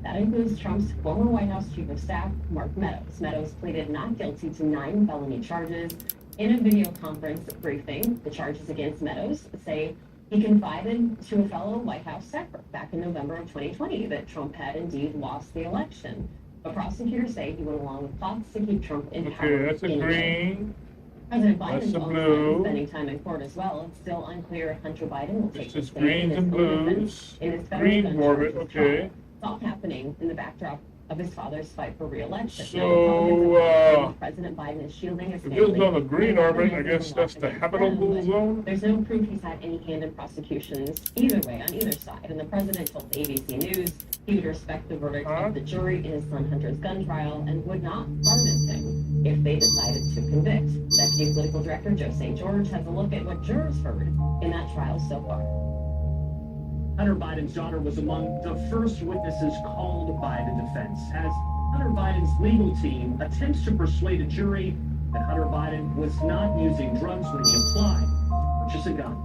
That includes Trump's former White House Chief of Staff, Mark Meadows. Meadows pleaded not guilty to 9 felony charges. In a video conference briefing, the charges against Meadows say he confided to a fellow White House staffer back in November of 2020 that Trump had indeed lost the election. But prosecutors say he went along with plots to keep Trump in power. Okay, that's a green. President That's Biden's a own blue. time spending time in court as well. It's still unclear if Hunter Biden will take It's the just stand greens in and his own defense blues. in his federal Green gun orbit, charges okay. trial. It's all happening in the backdrop of his father's fight for re-election. So, President Biden is shielding his if family. this is on the green orbit, I guess that's the habitable zone? There's no proof he's had any hand in prosecutions either way, on either side. And the president told ABC News he would respect the verdict of the jury in his son Hunter's gun trial and would not pardon him if they decided to convict. Deputy Political Director Joe St. George has a look at what jurors heard in that trial so far. Hunter Biden's daughter was among the first witnesses called by the defense as Hunter Biden's legal team attempts to persuade a jury that Hunter Biden was not using drugs when he applied to purchase a gun.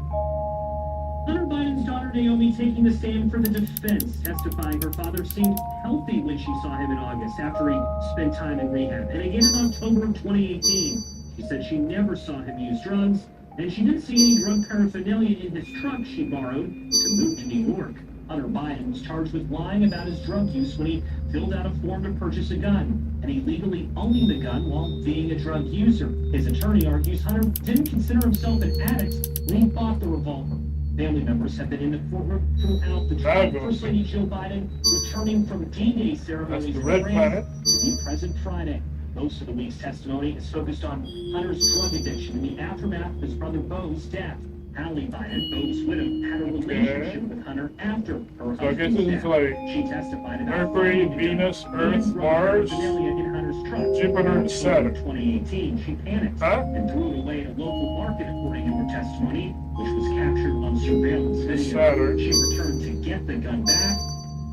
Hunter Biden's daughter Naomi taking the stand for the defense, testifying her father seemed healthy when she saw him in August after he spent time in rehab, and again in October of 2018. She said she never saw him use drugs, and she didn't see any drug paraphernalia in his truck she borrowed to move to New York. Hunter Biden was charged with lying about his drug use when he filled out a form to purchase a gun, and illegally owning the gun while being a drug user. His attorney argues Hunter didn't consider himself an addict when he bought the revolver. Family members have been in the courtroom throughout the trial. First Lady Jill Biden returning from D-Day ceremonies in France to be present Friday. Most of the week's testimony is focused on Hunter's drug addiction in the aftermath of his brother Beau's death. Hallie Biden, Beau's widow, had a relationship with Hunter after her So I guess husband's this is death. like She testified about Mercury, Venus, Earth, Mars, in Hunter's truck. Jupiter, and Saturn. 2018, she panicked and threw it away at a local market, according to her testimony, which was captured on surveillance video. Saturn. She returned to get the gun back.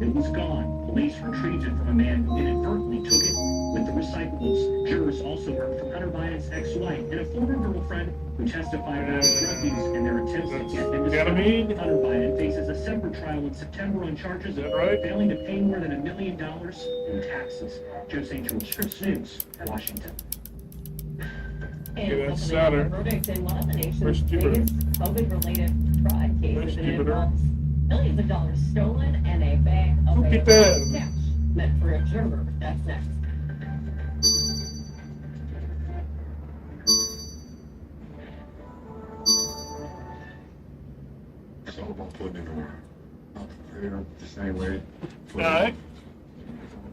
It was gone. Police retrieved it from a man who inadvertently took it with the recyclables. Jurors also heard from Hunter Biden's ex-wife and a former girlfriend who testified about his drug use and their attempts to get him to stop. Hunter Biden faces a separate trial in September on charges of failing to pay more than $1 million in taxes. Joe St. George, Scripps News, Washington. Okay, And that's ultimately, Saturn. a verdict in one of the nation's Where's Jupiter? biggest COVID-related fraud cases. Where's And it Jupiter? involves millions of dollars stolen and a bag of Look at that. cash meant for a juror. That's next. It's all about putting in order. Not prepared the same way. All right.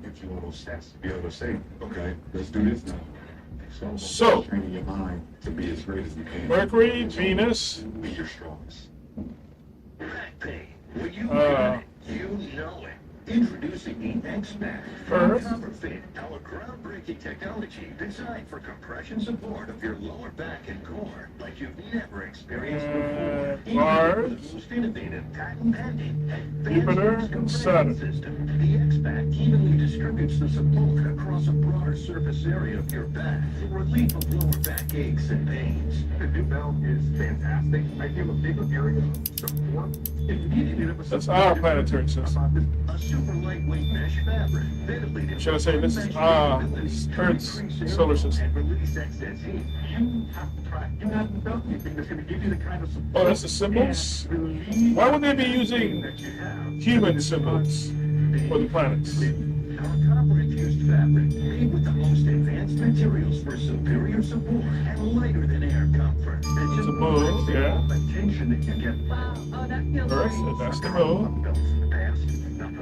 Give you all those stats to be able to say, okay, let's do this now. So, training your mind to be as great as you can. Mercury, Venus, Be your strongest. When you Uh, got it, you know it. Introducing the X-Max Earth. Copper Fit, our groundbreaking technology designed for compression support of your lower back and core like you've never experienced before. Even Mars. most innovative, patent-pending, Jupiter, advanced and risk Saturn. system. The X-Pack evenly distributes the support across a broader surface area of your back for relief of lower back aches and pains. The new belt is fantastic. I feel a bigger area of support. If needed, it was That's our planetary system. A super lightweight mesh fabric, ventilated. Should I say this is Earth's solar system? And release excess heat. You have to try. You have to belt anything that's going to give you the kind of support. Oh, that's the symbols? Why would they be using human symbols for the planets? Our copper-infused fabric, made with the most advanced materials for superior support and lighter than air comfort. It's a moon, yeah. The tension that you get. Wow, oh, that feels Earth, great. that's the moon.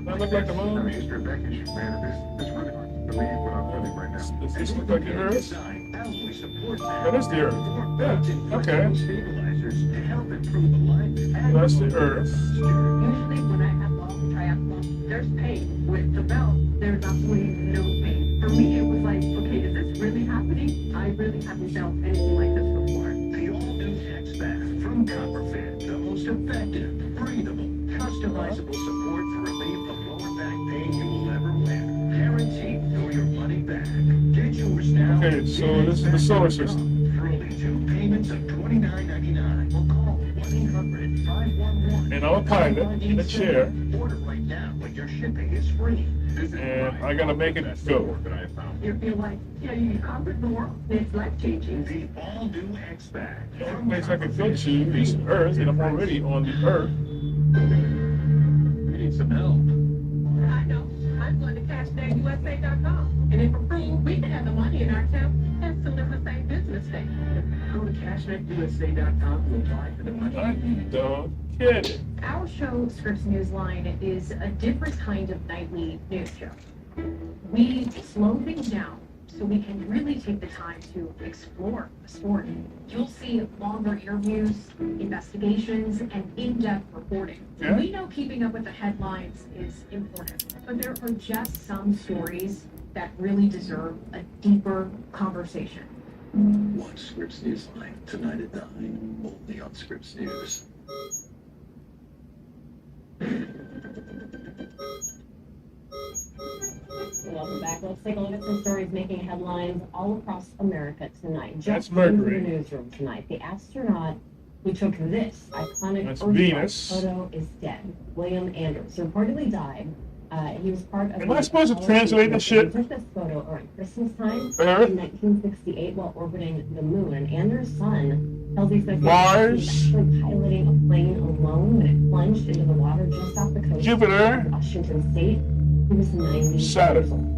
That look like the moon? I mean, it's Rebecca's, man. It's really hard to believe what I'm feeling right now. Does this look like the Earth? Alloy support That is the Earth. Yeah, okay. stabilizers to help improve alignment. and That's the Earth. Usually when I have long triathlon, there's pain. With the belt, there's absolutely no pain. For me, it was like, okay, is this really happening? I really haven't felt anything like this before. The all-new X-Pack from Copperfit, the most effective, breathable, customizable support for relief of lower back pain you will ever wear. Guaranteed for your money back. Get yours now. Okay, so this is the solar system. For only 2 payments of $29.99. Or call 1-800-511. And I'm a pilot in a chair, Order right now when your shipping is free. and I gotta make it go. You feel like, yeah, you conquered the world. It's life-changing. The all-new X-Pack. The only place I can go to is Earth, and I'm already on the Earth. We need some help. I know. I'm going to cashtag.usa.com. And if approved, we can have the money in our account and still live the same business day. Go to cashtag.usa.com to apply for the money. I don't get it. Our show, Scripps Newsline, is a different kind of nightly news show. We slow things down so we can really take the time to explore the sport. You'll see longer interviews, investigations, and in-depth reporting. Yeah. We know keeping up with the headlines is important, but there are just some stories that really deserve a deeper conversation. Watch Scripps Newsline tonight at 9, only on Scripps News. Welcome back. Let's take a look at some stories making headlines all across America tonight. That's Just into Mercury. the newsroom tonight. The astronaut who took this iconic That's Earth Venus. photo is dead. William Anders reportedly died. He was part of. Am I supposed to translate this shit? He took this photo around Christmas time Earth? in 1968 while orbiting the moon. And Anders' son tells he says Mars. he was actually piloting a plane alone when it plunged into the water just off the coast Jupiter. of Washington State. He was 90 Saturn. years old.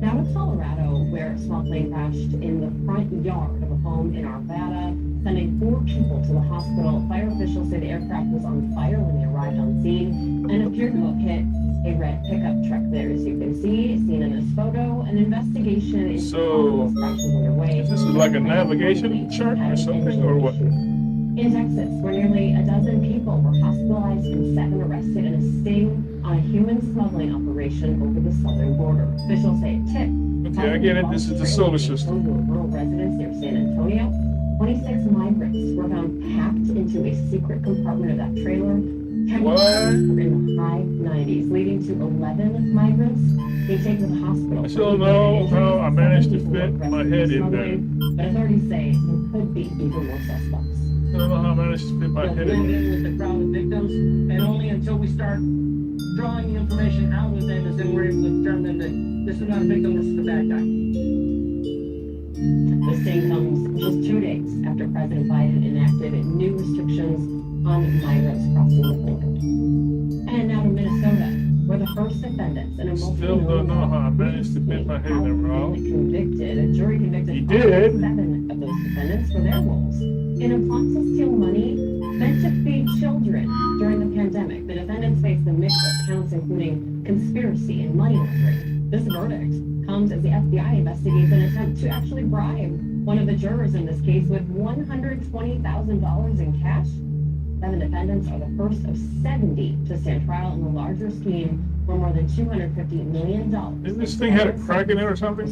Now to Colorado, where a small plane crashed in the front yard of a home in Arvada, sending 4 people to the hospital. Fire officials say the aircraft was on fire when they arrived on scene and appeared to have hit a red pickup truck there. As you can see, seen in this photo, an investigation into So, this crash is underway. This is like a navigation chart or something, or what? In Texas, where nearly a dozen people were hospitalized and 7 arrested in a sting on a human smuggling operation over the southern border. Officials say it tipped. Okay, I get it. This is the solar system. Rural residents near San Antonio. 26 migrants were found packed into a secret compartment of that trailer. Temperatures were in the high 90s, leading to 11 migrants being taken to the hospital. I still don't know how I managed to fit my head in there. But authorities say there could be even more suspects. I don't know how I managed to fit my head in Blend there. in with the crowd of victims, and only until we start drawing the information out of them is then we're able to determine that this is not a victim, this is the bad guy. The sting comes just 2 days after President Biden enacted new restrictions on migrants crossing the border. And now to Minnesota, where the first defendants in a Still don't know how I managed to fit my head in there, Rob. convicted. A jury convicted He did. 7 of those defendants for their roles in a plot to steal money meant to feed children during the pandemic. The defendants faced a mix of counts including conspiracy and money laundering. This verdict comes as the FBI investigates an attempt to actually bribe one of the jurors in this case with $120,000 in cash. 7 defendants are the first of 70 to stand trial in the larger scheme for more than $250 million. Isn't this thing had a crack in it or something?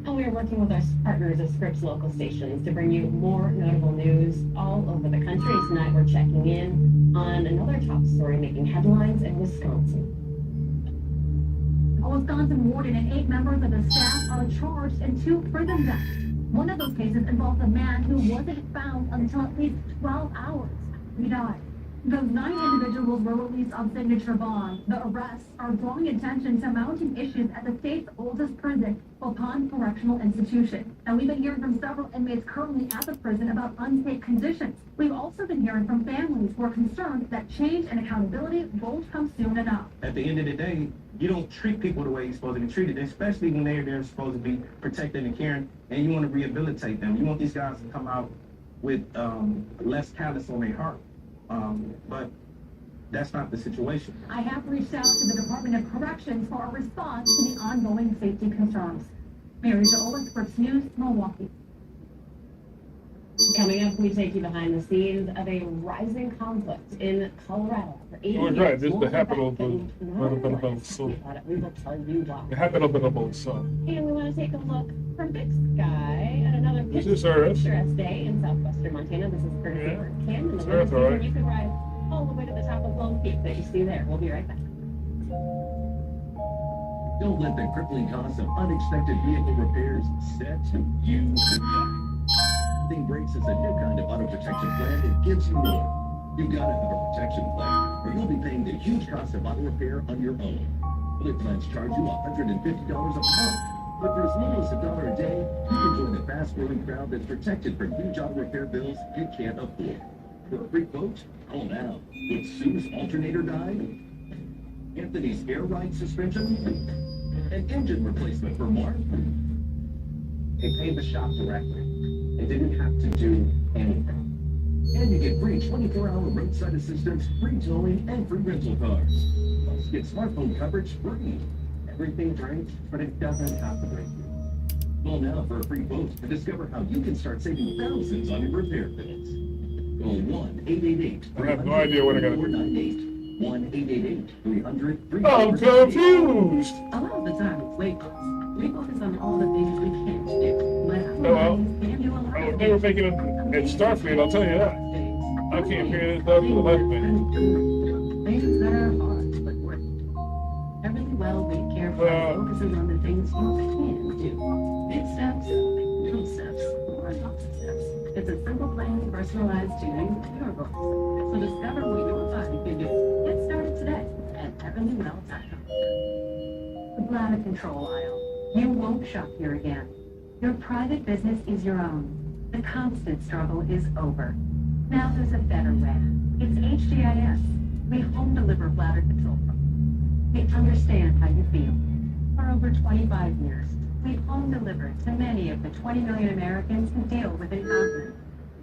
And we are working with our partners at Scripps local stations to bring you more notable news all over over the country. Tonight we're checking in on another top story making headlines in Wisconsin. A Wisconsin warden and 8 members of his staff are charged in 2 prison deaths. One of those cases involves a man who wasn't found until at least 12 hours after he died. Those 9 individuals were released on signature bond. The arrests are drawing attention to mounting issues at the state's oldest prison, Waupun Correctional Institution. And we've been hearing from several inmates currently at the prison about unsafe conditions. We've also been hearing from families who are concerned that change and accountability won't come soon enough. At the end of the day, you don't treat people the way you're supposed to be treated, especially when they're supposed to be protected and caring, and you want to rehabilitate them. You want these guys to come out with less callous on their heart. But that's not the situation. I have reached out to the Department of Corrections for a response to the ongoing safety concerns. Mary Jo Olin, Scripps News, Milwaukee. Coming up, we take you behind the scenes of a rising conflict in Colorado. For 80 Oh, years, right, this is the more habitable Americans so. We will tell you why. The habitable so. And we want to take a look from Big Sky at another This is Earth. picturesque day in southwestern Montana. This is courtesy Yeah. of Cam. It's And Earth, all right. you can ride all the way to the top of Lone Peak that you see there. We'll be right back. Don't let the crippling cost of unexpected vehicle repairs set you back. Thing Brakes is a new kind of auto protection plan that gives you more. You've got to have a protection plan, or you'll be paying the huge cost of auto repair on your own. Other plans charge you $150 a month. But for as little as $1 a day, you can join the fast-growing crowd that's protected from huge auto repair bills you can't afford. For a free quote, call now. Would Sue's alternator die? Anthony's air ride suspension? An engine replacement for Mark? They paid the shop directly. They didn't have to do anything. And you get free 24-hour roadside assistance, free towing, and free rental cars. Plus, get smartphone coverage free. Everything breaks, but it doesn't have to break you. Call now for a free quote and discover how you can start saving thousands on your repair bills. Call 1-888-300-4498. I have no idea what I gotta do. 1-888-300-3498. I'm confused. A lot of the time it's weight loss. We focus on all the things we can't do. But our Well, bodies can do a lot I of would never make it in Starfleet, I'll tell you that. I can't figure this out for the life of me. Things that are hard but worth it. Everything well being careful focuses on the things you can do. Big steps, little steps, or lots of steps. It's a simple plan, personalized tuning your goals. So discover what your body can do. Get started today at heavenlywell.com. The bladder control aisle. You won't shop here again. Your private business is your own. The constant struggle is over. Now there's a better way. It's HGIS. We home deliver bladder control. We understand how you feel. For over 25 years, we've home delivered to many of the 20 million Americans who deal with incontinence.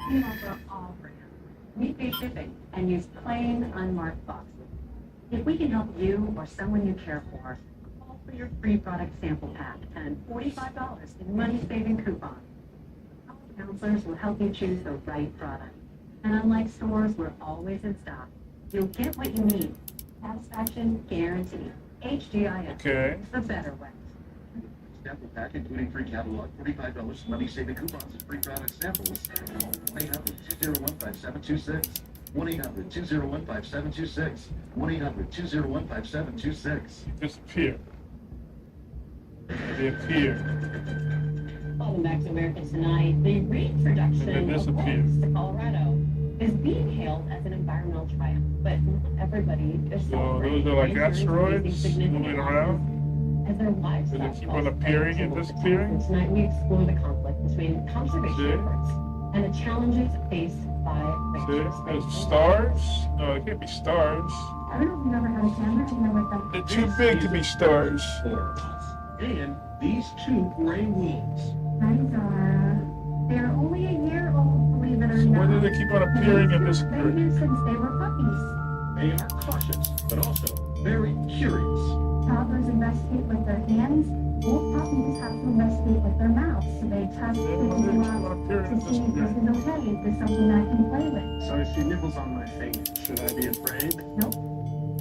We offer all brands. Weekday shipping and use plain, unmarked boxes. If we can help you or someone you care for, call for your free product sample pack and $45 in money-saving coupon. Our counselors will help you choose the right product. And unlike stores, we're always in stock. You'll get what you need. Satisfaction guaranteed. HGIS. Okay. The better way. Sample pack including free catalog, $45 money-saving coupons and free product samples. 1-800-201-5726. 1-800-201-5726. 1-800-201-5726. Disappear. They appear. Welcome back to America Tonight. The reintroduction And then of disappear. wolves to Colorado is being hailed as an environmental triumph, but not everybody is So celebrating. those are like Rangers are asteroids facing significant moving around? as their livestock Do they keep on costs appearing rise and over disappearing? time. Tonight we explore the conflict between conservation See? efforts and the challenges faced by See? rangers. There's stars? No, it can't be stars. I don't know if you've ever had a camera to know what that They're too big to be stars. For us. And these 2 gray wolves. they're only a year old, believe it or So not. why do they keep on appearing and disappearing? They've been since they were puppies. They are cautious, but also very curious. Toddlers investigate with their hands. Wolf puppies have to investigate with their mouths. So they test Why do the they keep on mouth appearing to and see if this disappearing? is okay. Is this something I can play with? So if she nibbles on my face, should I be afraid? Nope.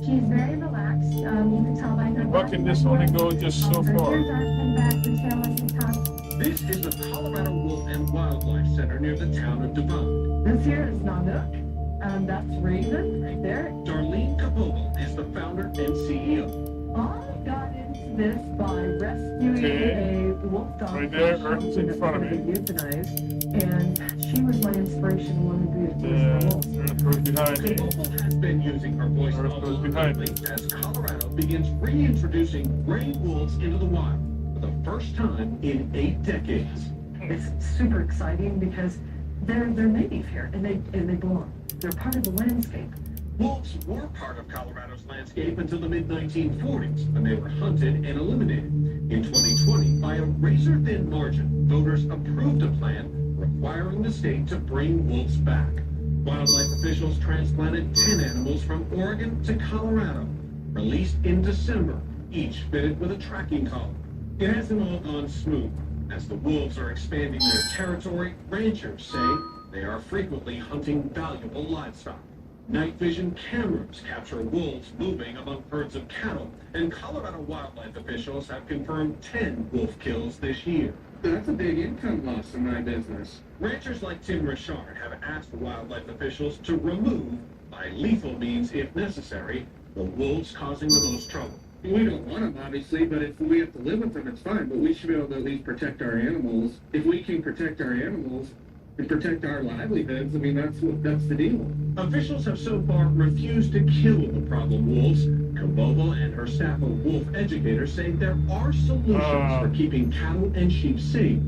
She's very relaxed. You can tell by her. Bucking this only goes just so far. Here's our come back to tell us the top. This is the Colorado Wolf and Wildlife Center near the town of Devon. This here is Nanook, and that's Raven right there. Darlene Kabogle is the founder and CEO. I got into this by rescuing a wolf dog. Right there, Earth's in front of me. Euthanized, and she was my inspiration. Wanted to be a wolf. Earth goes behind me. Kabogle has been using her voice Earth goes behind me. as Colorado begins reintroducing gray wolves into the wild for the first time in 8 decades. It's super exciting because they're native here and they belong. They're part of the landscape. Wolves were part of Colorado's landscape until the mid-1940s, when they were hunted and eliminated. In 2020, by a razor-thin margin, voters approved a plan requiring the state to bring wolves back. Wildlife officials transplanted 10 animals from Oregon to Colorado, released in December, each fitted with a tracking collar. It hasn't all gone smooth. As the wolves are expanding their territory, ranchers say they are frequently hunting valuable livestock. Night vision cameras capture wolves moving among herds of cattle, and Colorado wildlife officials have confirmed 10 wolf kills this year. That's a big income loss in my business. Ranchers like Tim Richard have asked wildlife officials to remove, by lethal means if necessary, the wolves causing the most trouble. We don't want them, obviously, but if we have to live with them, it's fine. But we should be able to at least protect our animals. If we can protect our animals and protect our livelihoods, I mean, that's the deal. Officials have so far refused to kill the problem wolves. Kabogle and her staff of wolf educators say there are solutions for keeping cattle and sheep safe,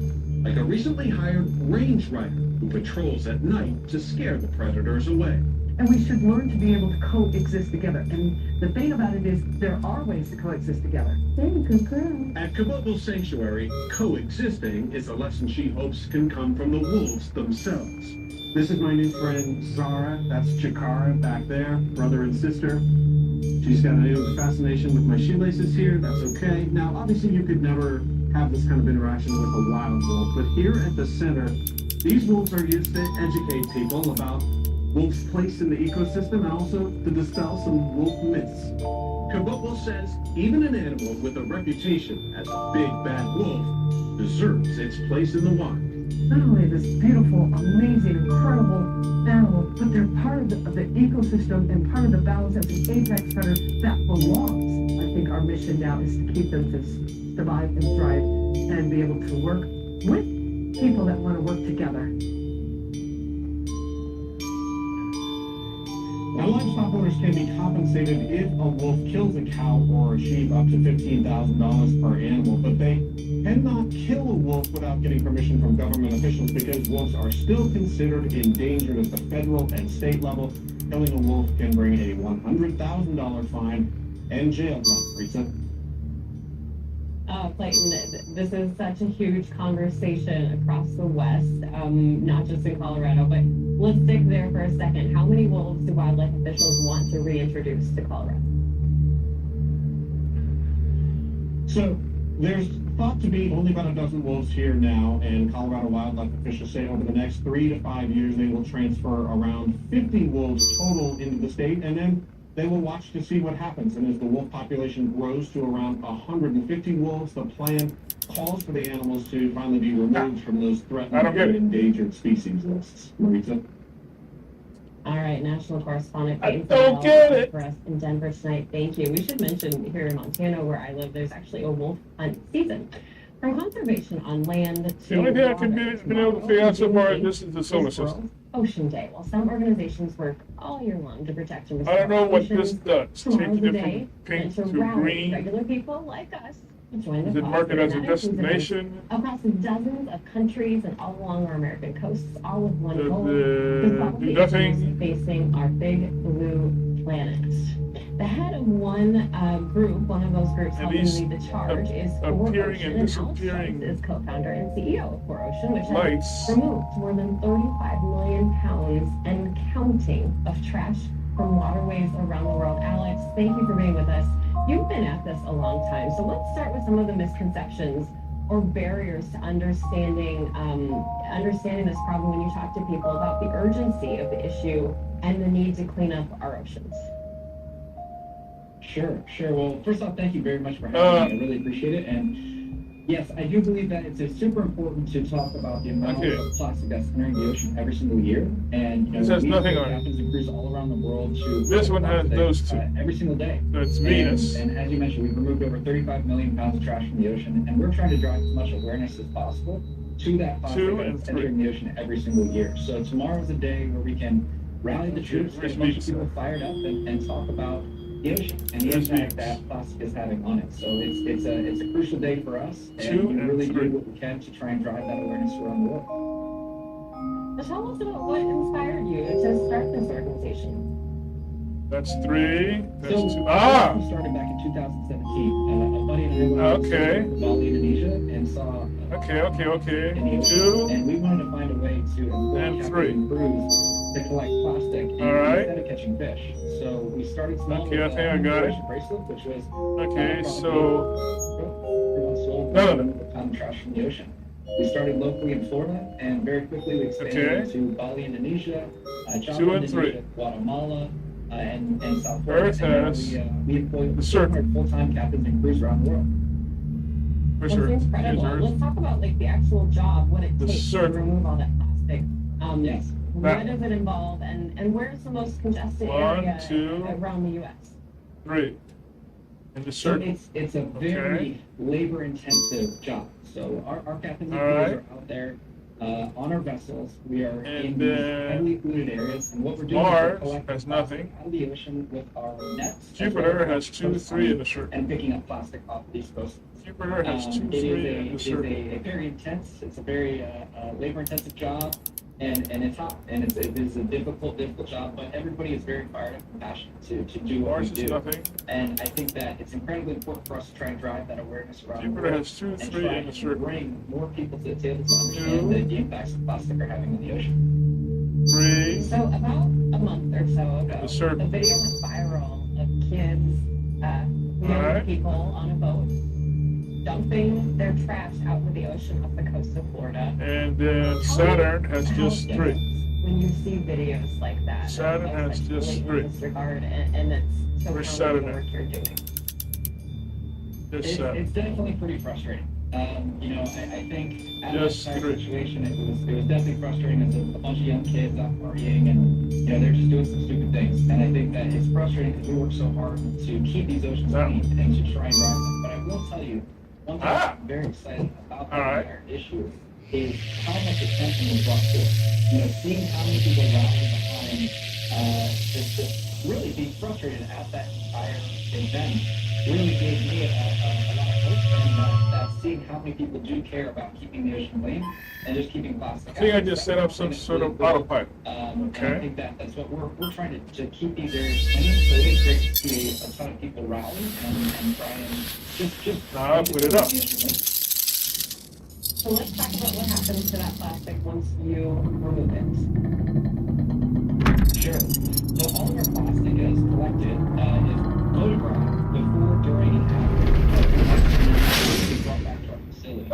like a recently hired range rider who patrols at night to scare the predators away. And we should learn to be able to coexist together. And the thing about it is, there are ways to coexist together. At Kaboble's sanctuary, coexisting is a lesson she hopes can come from the wolves themselves. This is my new friend, Zara. That's Chikara back there, brother and sister. She's got a new fascination with my shoelaces here. That's okay. Now, obviously, you could never have this kind of interaction with a wild wolf, but here at the center, these wolves are used to educate people about wolves' place in the ecosystem and also to dispel some wolf myths. Kabogle says even an animal with a reputation as a big bad wolf deserves its place in the wild. Not only this beautiful, amazing, incredible animal, but they're part of the ecosystem and part of the balance as an apex predator that belongs. I think our mission now is to keep them to survive and thrive and be able to work with people that want to work together. Now, livestock owners can be compensated if a wolf kills a cow or a sheep up to $15,000 per animal, but they cannot kill a wolf without getting permission from government officials because wolves are still considered endangered at the federal and state level. Killing a wolf can bring a $100,000 fine and jail time. Risa? Clayton, this is such a huge conversation across the West, not just in Colorado, but let's stick there for a second. How many wolves do wildlife officials want to reintroduce to Colorado? So, there's thought to be only about a dozen wolves here now, and Colorado wildlife officials say over the next 3 to 5 years they will transfer around 50 wolves total into the state, and then they will watch to see what happens. And as the wolf population grows to around 150 wolves, the plan calls for the animals to finally be removed from those threatened and endangered species lists. Marita? All right, national correspondent I don't get it. For us in Denver tonight. Thank you. We should mention here in Montana, where I live, there's actually a wolf hunt season. From conservation on land to the only thing I can been able to figure out so far is this is the solar system. Ocean Day. While some organizations work all year long to protect and restore I don't know what oceans, this does. tomorrow's Take the it day from pink to rally green. regular people like us to join the Is it cause. marketed as a And that includes events destination? across dozens of countries and all along our American coasts, all with one goal: Do to stop the nothing. issues facing our big blue planet. The head of one of those groups And helping these lead the charge is appearing Ocean, and Alex disappearing Schultz is co-founder and CEO of Ocean, which lights. has removed more than 35 million pounds and counting of trash from waterways around the world. Alex, thank you for being with us. You've been at this a long time, so let's start with some of the misconceptions or barriers to understanding this problem when you talk to people about the urgency of the issue and the need to clean up our oceans. Sure. Well, first off, thank you very much for having me. I really appreciate it. And yes, I do believe that it's super important to talk about the amount of plastic that's entering the ocean every single year. And this has nothing on it. Captains and crews all around the world to this one has those two every single day. That's Venus. And as you mentioned, we've removed over 35 million pounds of trash from the ocean, and we're trying to drive as much awareness as possible to that plastic that's entering the ocean every single year. So tomorrow's a day where we can rally the troops, get a bunch of people fired up, and talk about the ocean and the impact that plastic is having on it. So it's a crucial day for us, and we really do what we can to try and drive that awareness around the world. So tell us about what inspired you to start this organization. That's 3. That's 2. We started back in 2017. A buddy and I went to Bali, Indonesia, and saw. Okay. 2. And we wanted to find a way to employ captains and crews to collect plastic instead of catching fish. So we started small. Okay, I think I got it. Bracelet, which was no. Trash from the ocean. We started locally in Florida, and very quickly we expanded to Bali, Indonesia, Java, Indonesia, Guatemala, and South Florida. Earth has we employ the circle. Full-time captains and crews around the world. That's incredible. Let's talk about like the actual job, what it takes to remove all that plastic. Yes. What does it involve, and where's the most congested area around the U.S.? 3. In the circle. So it's a very labor-intensive job. So our captains and crews are out there on our vessels. We are in these heavily polluted areas, and what we're doing Mars is has nothing. Out of the ocean with our nets. Jupiter has 2, 3 in the circle. And picking up plastic off of these coasts. Jupiter has 2, 3 in the circle. It is a very intense. It's a very labor-intensive job. And it's hot, and it is a difficult job, but everybody is very fired up and passionate to do what we do. And I think that it's incredibly important for us to try and drive that awareness around the world. Jupiter has 2, 3 in the circle. Bring more people to the table to understand the impacts of plastic are having on the ocean. 3. So about a month or so ago, a video went viral of kids, young people on a boat, dumping their trash out into the ocean off the coast of Florida. And then Saturn has just 3. When you see videos like that, Saturn has just 3. Disregard, and it's so Where's counter to the Saturn? work you're doing. Just 7. It's definitely pretty frustrating. You know, I think at Just that 3. situation, it was definitely frustrating as a bunch of young kids out partying, and you know they're just doing some stupid things. And I think that it's frustrating because we work so hard to keep these oceans clean and to try and drive them. But I will tell you, one thing I'm very excited about the entire issue is how much attention was brought to it. You know, seeing how many people rallied behind just really being frustrated at that entire event really gave me a lot of hope, and that seeing how many people do care about keeping the ocean clean and just keeping plastic. I think I just set up some sort of autopilot. And I think that's what we're trying to keep these areas clean. So it is great to see a ton of people rally and try and just put it up. So let's talk about what happens to that plastic once you remove it. Sure. So all of our plastic is collected, is photographed before, during, and after it's brought back to our facility.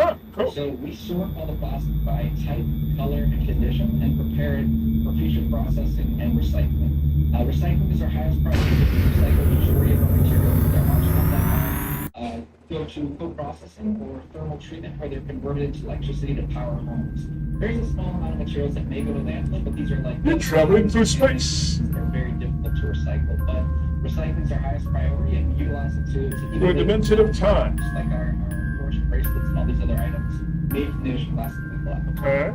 So we sort all the plastic by type, color, and condition, and prepare it for future processing and recycling. Recycling is our highest priority. We recycle the majority of our materials. There are some that go to co-processing or thermal treatment, where they're converted into electricity to power homes. There's a small amount of materials that may go to landfill, but these are like... You're traveling through space. They're very difficult to recycle, but recycling is our highest priority, and we utilize it to Through a dimension of time. Just like our fortune bracelets and all these other items made from the ocean plastic we collect. Okay.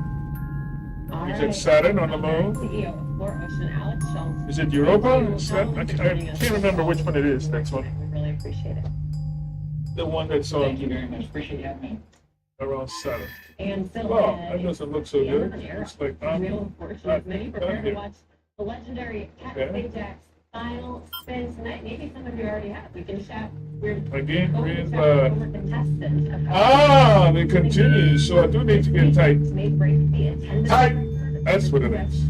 Is it Saturn on the moon? CEO of Floor Ocean, Alex Schultz. Is it Europa? I can't remember which one it is. That's one. We really appreciate it. The one that's on. Thank you very much. Appreciate you having me. Around Saturn. And so wow, that doesn't look so good. It's like Wheel of Fortune. Many prepare to watch the legendary Captain Ajax final spin tonight. Maybe some of you already have. We can chat. Again, with contestant. They continue. So I do need to get tight. Tight. That's what it is.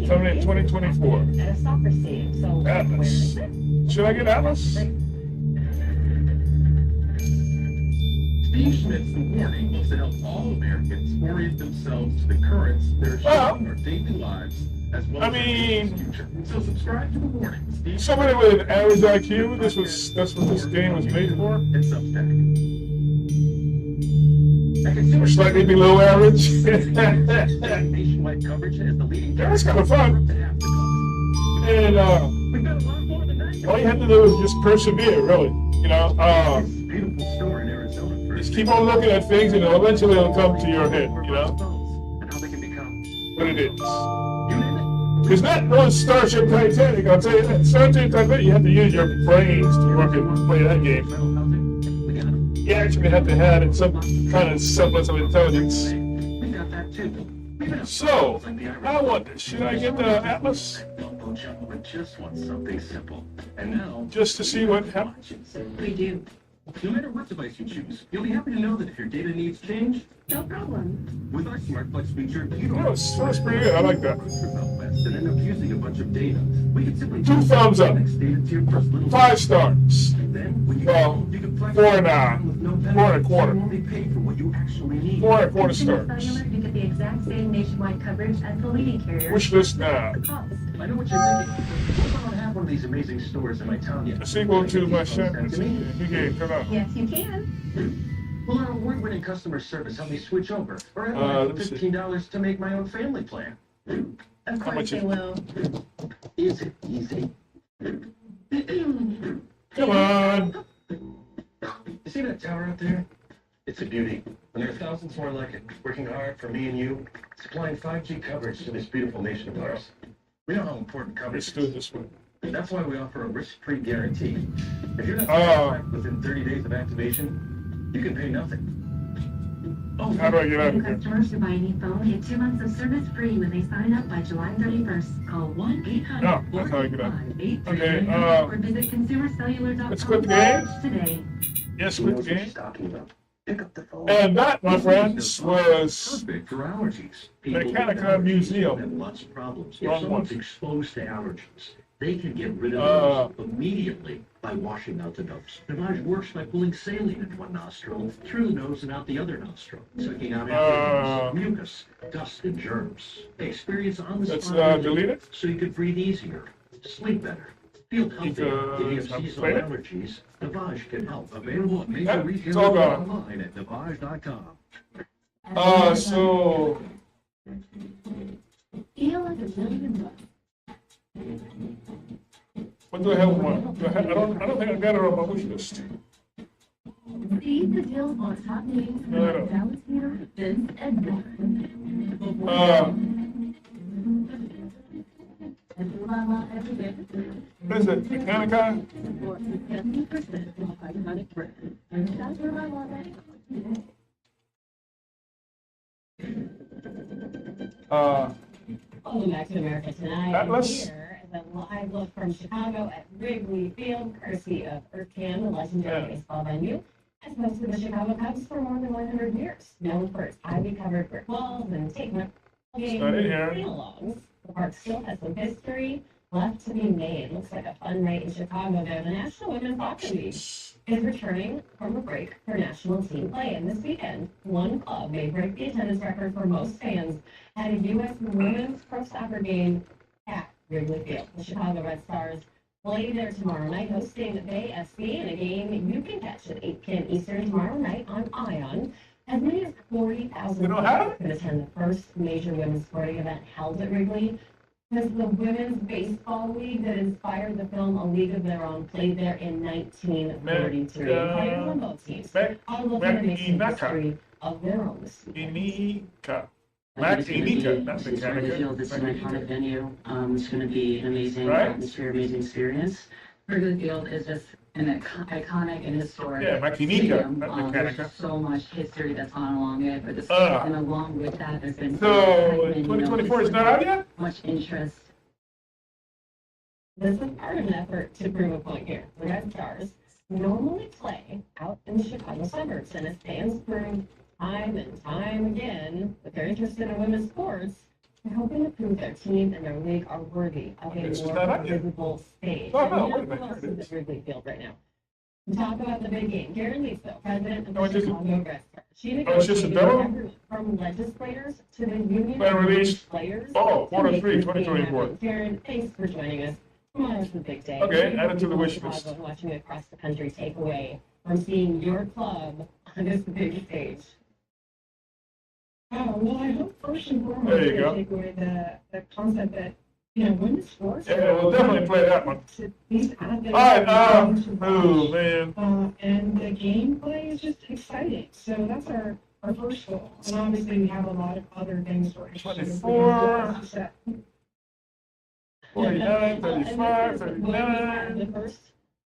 Coming in 2024. At a soccer stadium. So Atlas. Should I get Atlas? Steve Schmidt's warning was to help all Americans orient themselves to the currents that are shaping our daily lives as well I as mean, future. So subscribe to the warnings. somebody with an average IQ, that's what this game was made for. And Substack. Or slightly below average. Nationwide coverage as the leading. Yeah, it's kind of fun. And We've got a lot more than that. all you have to do is just persevere, really. You know, This beautiful store in Arizona. just keep on looking at things, and eventually it'll come to your head. You know And how they can become. what it is. You name it. It's not no Starship Titanic. I'll tell you that. Starship Titanic, you have to use your brains to work and play that game. We got it. You actually have to have some kind of semblance of intelligence. We got that too. So, I wonder, should I get the Atlas Elbow jumper just wants something simple. And now, just to see what happens? We do. no matter what device you choose, you'll be happy to know that if your data needs change, No problem. with our SmartFlex feature, you don't Oh, that's pretty good. I like that. Southwest and end up using a bunch of data. We can simply 2 thumbs up. next data to your first little 5 stars. Then, when you Well, you can flex 4 and a with no 4 and a quarter. penalty. You only pay for what you actually need. 4 and a quarter Consumer stars. Cellular, you get the exact same nationwide coverage as the leading carrier. Wish list now. Cost. I know what you're thinking. What if I don't have one of these amazing stores in my town yet? The sequel to my champions. You game, come on. Yes, you can. Will our award-winning customer service help me switch over? Or have let I me see. $15 to make my own family plan? Of How much course they is- will. Is it easy? Come on. You see that tower out there? It's a beauty. And there are thousands more like it, working hard for me and you, supplying 5G coverage to this beautiful nation of ours. We know how important coverage Let's do it this way. That's why we offer a risk-free guarantee. If you're not Oh. satisfied within 30 days of activation, you can pay nothing. Oh, How do I get out New of here? customers who buy any phone get 2 months of service free when they sign up by July 31st. Call 1-800 Oh, that's how I get out. Okay, or visit consumercellular.com let's quit the game. today. Yes, She quit the knows what game. she's talking about. Pick up the phone. And that, my friends, was Perfect for allergies. Machinika Museum. Have lots of problems. Wrong If someone's one. exposed to allergens, they can get rid of those immediately by washing out the nose. Navage works by pulling saline in one nostril, through the nose and out the other nostril, sucking out allergens, mucus, dust, and germs. They experience on-the-spot let's relief, delete it. so you can breathe easier, sleep better, feel healthier. If you have I've seasonal played it. allergies, Navage can help. Available at major Yeah, it's retailers all gone. online at Navage.com. So Feel like $1 million. what do I have on my? I don't think I got it on my wish list. See the deal on top names No, I don't. like Dallas Peter, Vince, and more. And Lala every day. What is it? Machinika? For 70% off iconic brand. And that's where I love it. Welcome back to America Tonight. Atlas. Here is a live look from Chicago at Wrigley Field, courtesy of Earthcan, the legendary baseball venue. Has hosted the Chicago Cubs for more than 100 years. Known for its ivy-covered brick walls and take-my games Not in and here. sing-alongs. The park still has some history left to be made. Looks like a fun night in Chicago there. The National Women's Hockey League is returning from a break for national team play. And this weekend, one club may break the attendance record for most fans at a U.S. women's pro soccer game at Wrigley Field. The Chicago Red Stars play there tomorrow night, hosting Bay SC in a game you can catch at 8 p.m. Eastern tomorrow night on ION. As many as 40,000 people can attend the first major women's sporting event held at Wrigley. This is the Women's Baseball League that inspired the film A League of Their Own, played there in 1942. Players on both teams are looking to make some history of their own this weekend. Machinika. It's going to Machinika, not be, since Wrigley Field is an iconic venue, it's going to be an amazing atmosphere, amazing experience. Wrigley Field is just an iconic and historic Yeah, Machinika, stadium. not There's Machinika. so much history that's gone along it, but and along with that, there's been So, excitement, 2024 is not out yet? much interest. This is part of an effort to prove a point here. The Red Stars normally play out in the Chicago suburbs, and as fans prove time and time again that they're interested in women's sports, they're hoping to prove their team and their league are worthy of a This is more not out yet. visible stage. Oh, no, And wait a minute, who else here it is at Wrigley Field right now? Talk about the big game. Karen Lisa, president of Oh, the it's Chicago Red Sox. She Oh, it's just a negotiated demo? with everyone from legislators to the union Plan of released. players. Oh, to make Q3 this game 2024. happen. Karen, thanks for joining us. Tomorrow's the big day. Okay, add it to the wish People in list. Chicago watching across the country take away from seeing your club on this big stage. Well, I hope first and foremost There you they go. take away the concept that, you know, women's sports. Yeah, we'll definitely play that one. These athletes All right, are fun to oh watch. man. And the gameplay is just exciting. So that's our first goal. And obviously we have a lot of other things we're interested in. 24. 49, Well, and 35, this is when we had 39. the first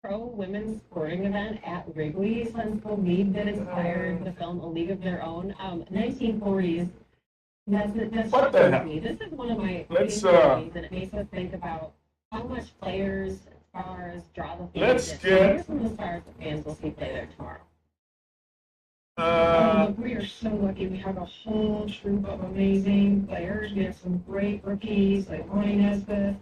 pro women's sporting event at Wrigley since the league that inspired the film A League of Their Own, 1940s. That's What the hell? me. This is one of my Let's, favorite movies, and it makes us think about how much players, stars draw the fans. Let's in. So get- here's some of the stars that fans will see play there tomorrow. We are so lucky. We have a whole troop of amazing players. We have some great rookies like Ronnie Nesbitt.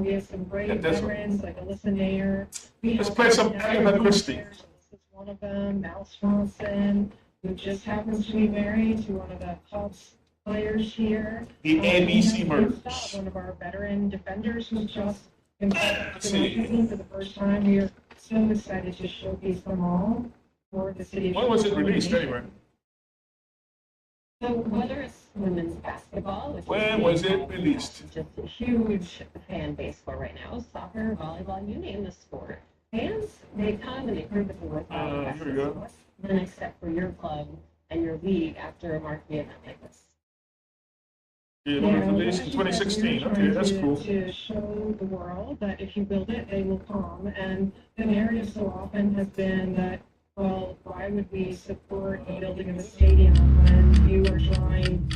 We have some great Yeah, this one. veterans like Alyssa Nair. We Let's have play some national Agatha team Christie. players. Alyssa's one of them. Mal Swanson, who just happens to be married to one of the Cubs players here. The ABC we have murders. Scott, one of our veteran defenders who's just been called up Let's to the see. national team for the first time. We are so excited to showcase them all for the city of When was it Chicago released Nation. anyway? So whether it's women's basketball, which When was it released? just a huge fan base for right now, soccer, volleyball, you name the sport. Fans, they come and they prove that they're worthwhile. Here we go. What's the next step for your club and your league after a marquee event like this? It was released in 2016. Okay, that's cool. To show the world that if you build it, they will come. And the narrative so often has been that, well, why would we support the building of a stadium when you are drawing,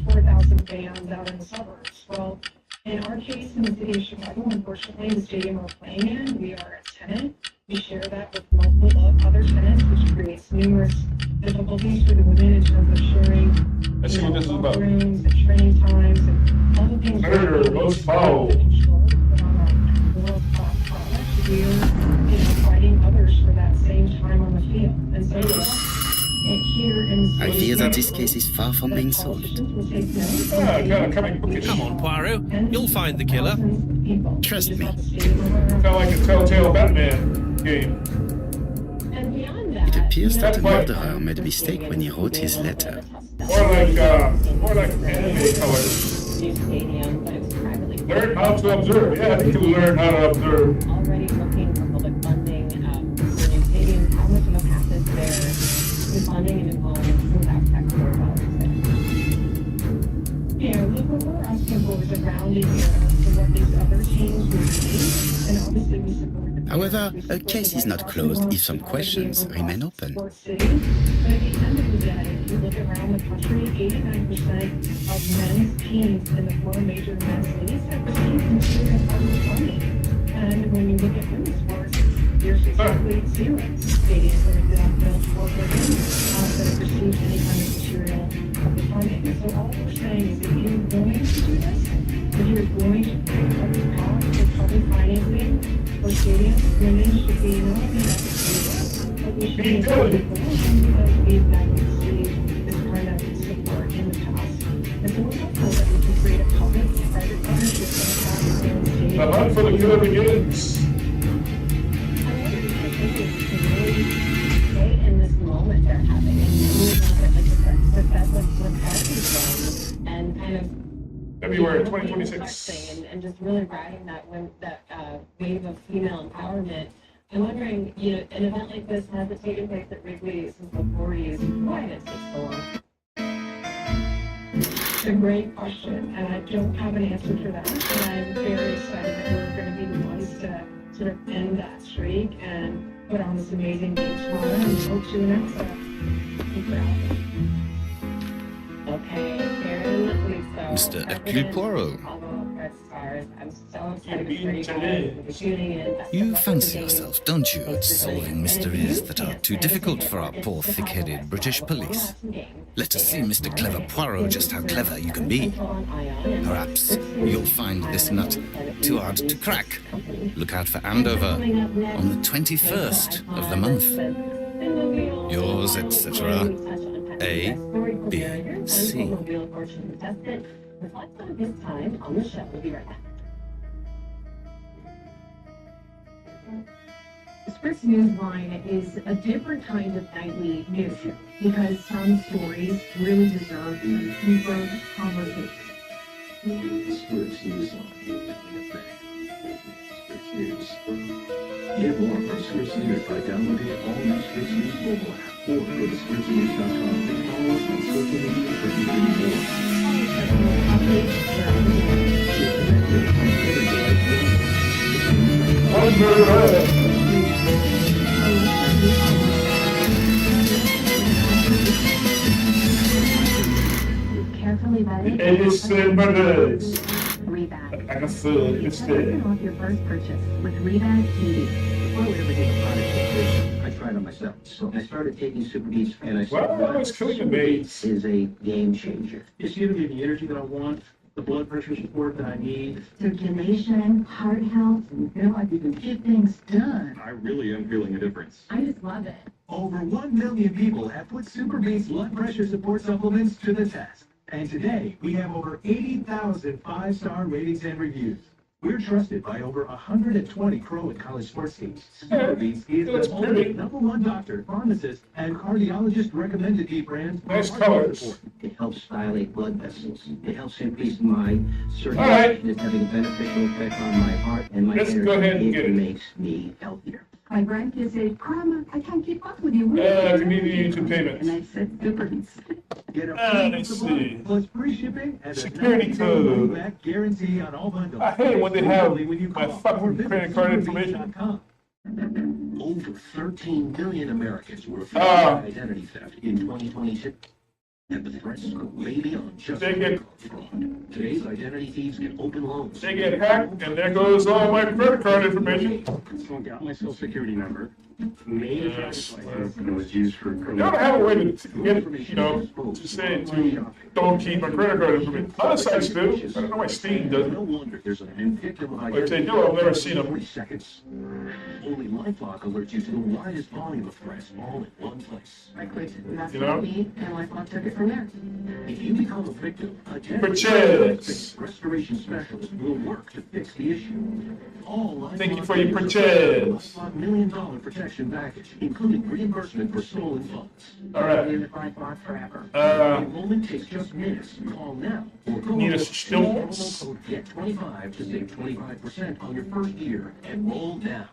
4,000 fans out in the suburbs? Well, in our case, in the city of Chicago, unfortunately, the stadium we're playing in, we are a tenant. We share that with multiple other tenants, which creates numerous difficulties for the women in terms of sharing Let's see what this is about. rooms and training times and all the things. Murder, most foul. We're, fighting others for that same time on the field. And so here in I fear that this case is far from being solved. Come on, Poirot. You'll find the killer. Trust me. Kind of like a Telltale Batman game. It appears that the murderer made a mistake when he wrote his letter. More like anime colors. Learn how to observe. Yeah, I need to learn how to observe. Already looking for public funding for new stadiums. How much of a path is there to funding and involvement without taxpayer dollars there? Look, what we're asking for is a rounding error for what these other teams would need, and obviously we support. However, a case is not closed if some questions remain open. But at the end of the day, if you look around the country, 89% of men's teams in the four major men's leagues have received material public funding. And when you look at women's sports, there's exactly zero stadiums that have been built for women that have received any kind of material public funding. So all we're saying is if you're going to do this, if you're going to create public path for public financing for stadiums, women should be not only at the table, but we should be able to go because we've never received this kind of support in the past. And so we're hopeful that we can create a public-private partnership that has The hunt for the killer begins. Stay in this moment they're having and move on it like the success with Parkinson's and kind of February 2026. and just really riding that wave of female empowerment. I'm wondering, an event like this hasn't taken place at Wrigley since the 40s. Why did it take so long? It's a great question, and I don't have an answer for that. And I'm very excited that we're going to be the ones to sort of end that streak and put on this amazing game tomorrow and hope to announce that. Okay, Karen, Mr. Hercule Poirot. sports stars. I'm so excited for you guys with the shooting and You fancy yourself, don't you, at solving mysteries that are too difficult for our poor thick-headed British police? Let us see, Mr. Clever Poirot, just how clever you can be. Perhaps you'll find this nut too hard to crack. Look out for Andover on the 21st of the month. Yours, etc. A, B, C. Reflect on his time on the show. We'll be right back. Spritz Newsline is a different kind of nightly news show because some stories really deserve some deeper conversation. Spritz Newsline. Spritz News. Get more from Spritz News by downloading all new Spritz News mobile app or go to spritznews.com and follow us on social media for even more. Carefully vetted. Edison Brothers. Rebag. I can feel it. It's there. Off your first purchase with Rebag TV. Before we ever did the product decision, I tried it myself. So I started taking Super Beats and I said, Well, it's killing the mates. is a game changer. It's giving me the energy that I want, the blood pressure support that I need. Circulation, heart health, and feel like you can get things done. I really am feeling a difference. I just love it. Over 1 million people have put Super Beats blood pressure support supplements to the test. And today, we have over 80,000 five-star ratings and reviews. We're trusted by over 120 pro and college sports teams. Super Beats is the only #1 doctor, pharmacist, and cardiologist recommended deep brand. Nice colors. Support. It helps dilate blood vessels. It helps increase my circulation. It's having a beneficial effect on my heart and my Let's energy. go ahead and It get it. makes me healthier. My grandkids say, Grandma, I can't keep up with you. If you need the YouTube payments. And I said, Super Beats. Get a Let's see. plus free shipping and a Security 90-day code. money-back guarantee on all bundles. I hate when they have When you my call or fucking visit credit card information. superbeats.com. Over 13 million Americans were affected by identity theft in 2022. And the threats go way beyond just They get- fraud. Today's identity thieves can open loans. They get hacked, and there goes all my credit card information. Someone got my social security number, made a Yes. driver's license, and it was used for You criminal. don't have a way to get, to say to don't keep my credit card information. Other sites do. I don't know why Steam doesn't. No wonder there's a new victim of If they do, I've never seen them. 40 seconds. Only LifeLock alerts you to the widest volume of threats all in one place. I quit. And that's You what I know? need, and my mom took it from there. If you become a victim, a Purchase. restoration specialist will work to fix the issue. All Thank you LifeLock for your members purchase. get a $1 million protection package, including reimbursement for stolen funds. All right. Be with LifeLock forever. Enrollment takes just minutes. Call now or go Need a to stimulus? promo code GET25 to save 25% on your first year. Enroll now.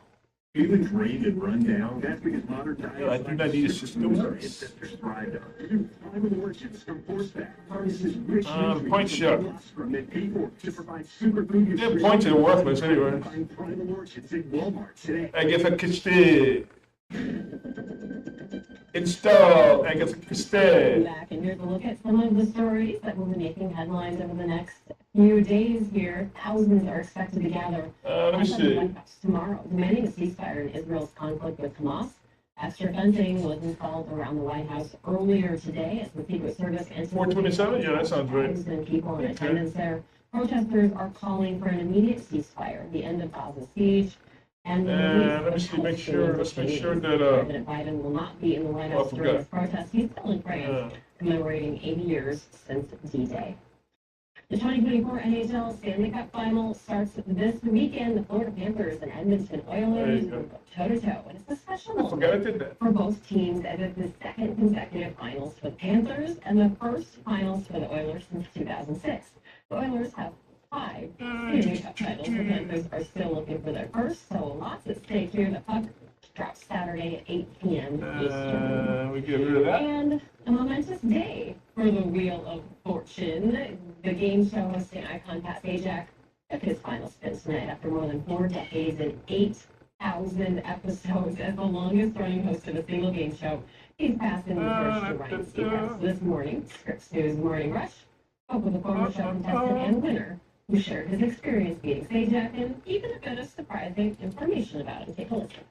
Even drained and run down, that's because modern diets. I do not need a system. Our ancestors thrived on. Private orchards from horseback harnesses rich Point shop. from and people to provide superfood. Their points are worthless anyway. Find private orchards in Walmart today. Agatha Christie. Install Agatha Christie. Back, and here's a look at some of the stories that will be making headlines over the next few days here. Thousands are expected to gather Let me outside the see. White House tomorrow, demanding a ceasefire in Israel's conflict with Hamas. Extra fencing was installed around the White House earlier today as the Secret Service and 427? Yeah, that sounds right. and people in Okay. attendance there. Protesters are calling for an immediate ceasefire, the end of Gaza's siege, and the release Let me of see, let's make Palestinian sure detainees. that, President Biden will not be in the White Oh, I House during this forgot. protest. He's still in France, commemorating 80 years since D-Day. The 2024 NHL Stanley Cup Final starts this weekend. The Florida Panthers and Edmonton Oilers will go toe-to-toe. And it's a special I forgot I moment did that. for both teams as it's the second consecutive finals for the Panthers and the first finals for the Oilers since 2006. The Oilers have 5 Stanley Cup titles. The Panthers are still looking for their first, so lots at stake here. The puck drops Saturday at 8 p.m. Eastern. We get rid of that. And a momentous day for the Wheel of Fortune. The game show hosting icon Pat Sajak took his final spin tonight after more than 4 decades and 8,000 episodes as the longest running host of a single game show. He's passing the torch to Ryan Seacrest this morning. Scripps News Morning Rush spoke with a former show contestant and winner, who shared his experience being Sajak and even a bit of surprising information about him. Take a listen.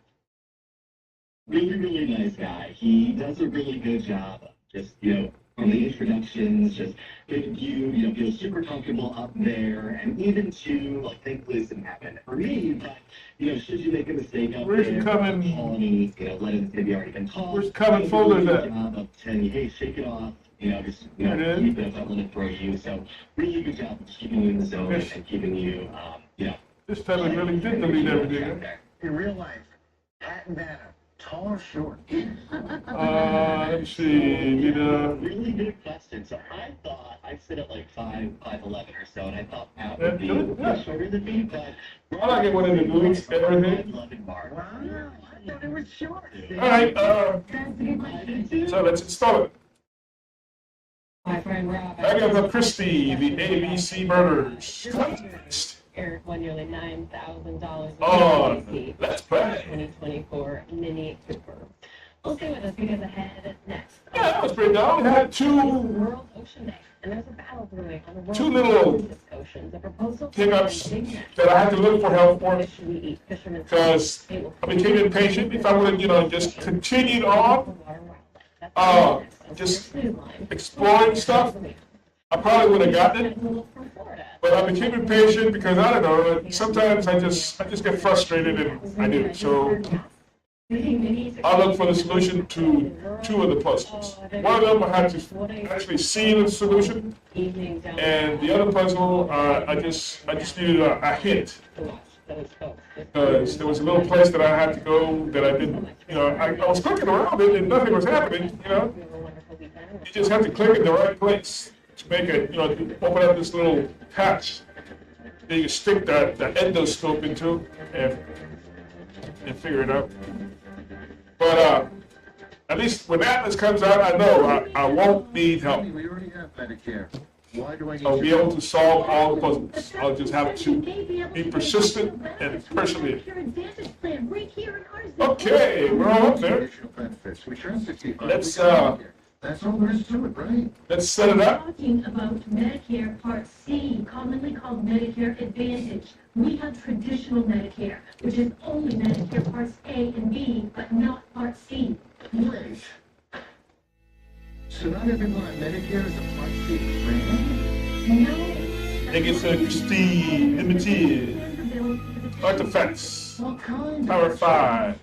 Really, really nice guy. He does a really good job of just, from the introductions, just making you, feel super comfortable up there, and even to, think this didn't happen for me, but, should you make a mistake up Where's there, coming? Colony, let it maybe already been taught. Where's coming folders at? Job of telling you, hey, shake it off, just, There it is. keep it up, don't let it throw you. So, really good job of keeping you in the zone Yes. and keeping you, This time I really did delete everything. In real life, Pat and Vanna, tall or short? Let me see. Really good question. So I thought I sit at 5'11" or so, and I thought Pat Yeah, would be yeah. shorter than me, but I like it when it deletes everything. 5'11" mark. Wow, I thought it was short. Alright, so let's install it. My friend Rob. Agatha Christie, the ABC murders. Eric won nearly $9,000 Oh, in let's play. 2024 Mini Cooper. We'll see what the speakers ahead next. Yeah, that was pretty dumb. We had two World Ocean Day, and there's a battle brewing on the world Two little Pacific Oceans. A proposal hiccups that I had to look for help for because I became impatient. If I would have, just continued on, just exploring stuff, I probably would have gotten it. But I became impatient because I don't know. Sometimes I just get frustrated and I do. So I look for the solution to two of the puzzles. One of them I had to actually see the solution, and the other puzzle I just needed a hint because there was a little place that I had to go that I didn't. I was clicking around it and nothing was happening. You just have to click in the right place to make it. Open up this little patch. Then you stick that endoscope into and figure it out. But at least when Atlas comes out, I know I won't need help. We already have Medicare. Why do I need I'll be able to solve all the puzzles. I'll just have to be persistent and persevere. Okay, we're all up there. benefits? We turn 65. Let's That's all there is to it, right? let's set it up. Talking about Medicare Part C, commonly called Medicare Advantage. We have traditional Medicare, which is only Medicare Parts A and B, but not Part C. Wait. So not everyone on Medicare is a Part C plan? No. They get to Christine Limited. Artifacts. Power 5.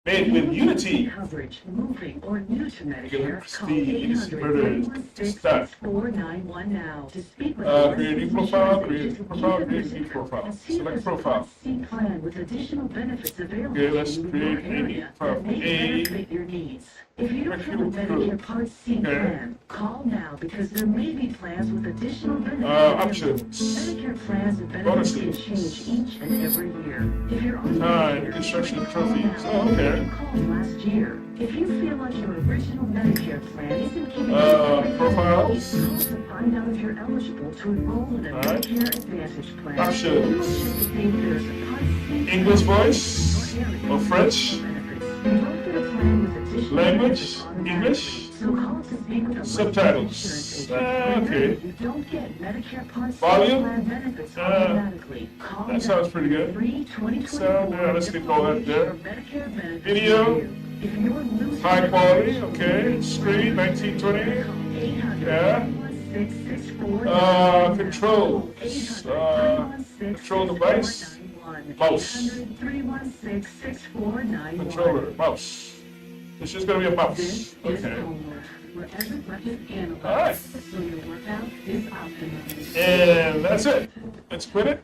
Made with Unity. Coverage, moving or new to Medicare, call Prestige, murders, stuff. 800-316-6491 now to speak with Create a new profile, create a new profile, create a new profile. Select profile. C plan with additional benefits available Okay, let's in your create a new area profile. that may benefit your needs. If you don't have a Medicare Part C plan, call now because there may be plans with additional benefits. Options. Medicare plans and benefits can Bonuses. change each and every year. If you're on Time, construction trophies. Oh, okay. called last year. If you feel like your original Medicare plan isn't keeping you Profiles. call to find out if you're eligible to enroll in a Alright. Medicare Advantage plan. Options. Check to see if there's a Part C English voice or French. Language, English. So call to speak with a Subtitles. Okay. You don't get Medicare Part C Volume. plan benefits automatically. Call That sounds pretty good. free 2024 Sound, let's get all that there. Medicare benefits. Video. If you're losing High quality, okay. Screen, 1920. Yeah. Controls. Control device. Mouse. Controller. Mouse. It's just gonna be a mouse. Okay. Alright. And that's it. Let's put it.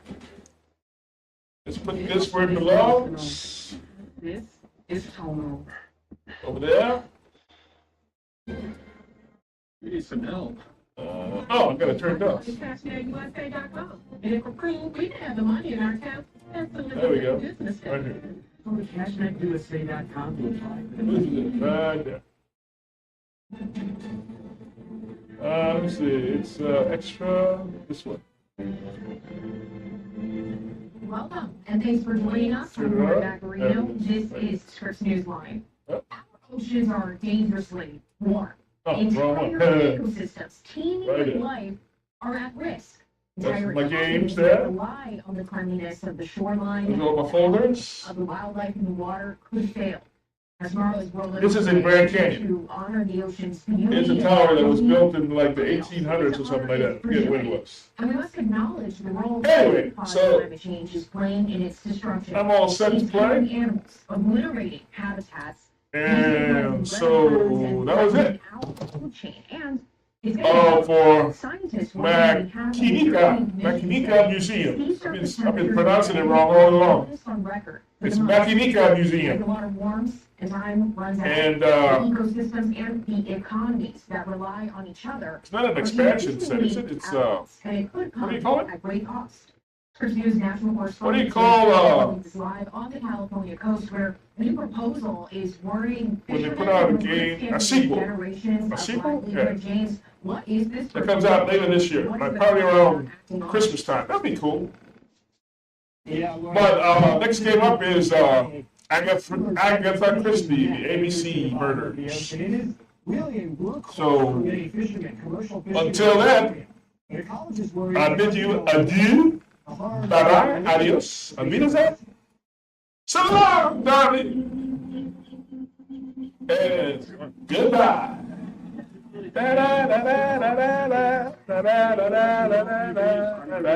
Let's put this where it belongs. This is Tomo. Over there. We need some help. Oh, I gotta turn it off. CashNetUSA.com. And if approved, we can have the money in our account. There we go. Right here. Go to CashNetUSA.com to apply. This is it, right there. Let me see. It's extra. This one. Welcome, and thanks for joining us. I'm Laura Baccarino. This is Scripps Newsline. Our oceans are dangerously warm. Oh, wrong one. Entire ecosystems teeming Right with in. life are at risk. entire my games economies there. that rely on the cleanliness of the shoreline, Those are all my folders. of the wildlife in the water could fail. As Tomorrow's World This is in Grand Canyon. to honor the ocean's beauty. It's a tower that was built in like the 1800s or something like that. I forget when it was. And we must acknowledge the role Anyway, so climate change is playing in its destruction. I'm all set to play. Animals, obliterating habitats. And so that was it. And it's For scientists Machinika Museum. I've been pronouncing it wrong all along. on record. It's Machinika The Museum. water warms and time runs out. And the ecosystems and the economies that rely on each other. it's not an expansion set, is it? It's And it could come what do you call it? at great cost. Chris News national correspondent. What do you call is live on the California coast where a new proposal is worrying when they put out a game, a sequel? A sequel? Yeah. James, what is this? That comes out later this year, like probably around Christmas time. That'd be cool. But next game up is Agatha Christie, the ABC murders. So until then, I bid you adieu, bye bye, adios, auf Wiedersehen, salam, darling, and goodbye. Da da da da da da da da da da da da da.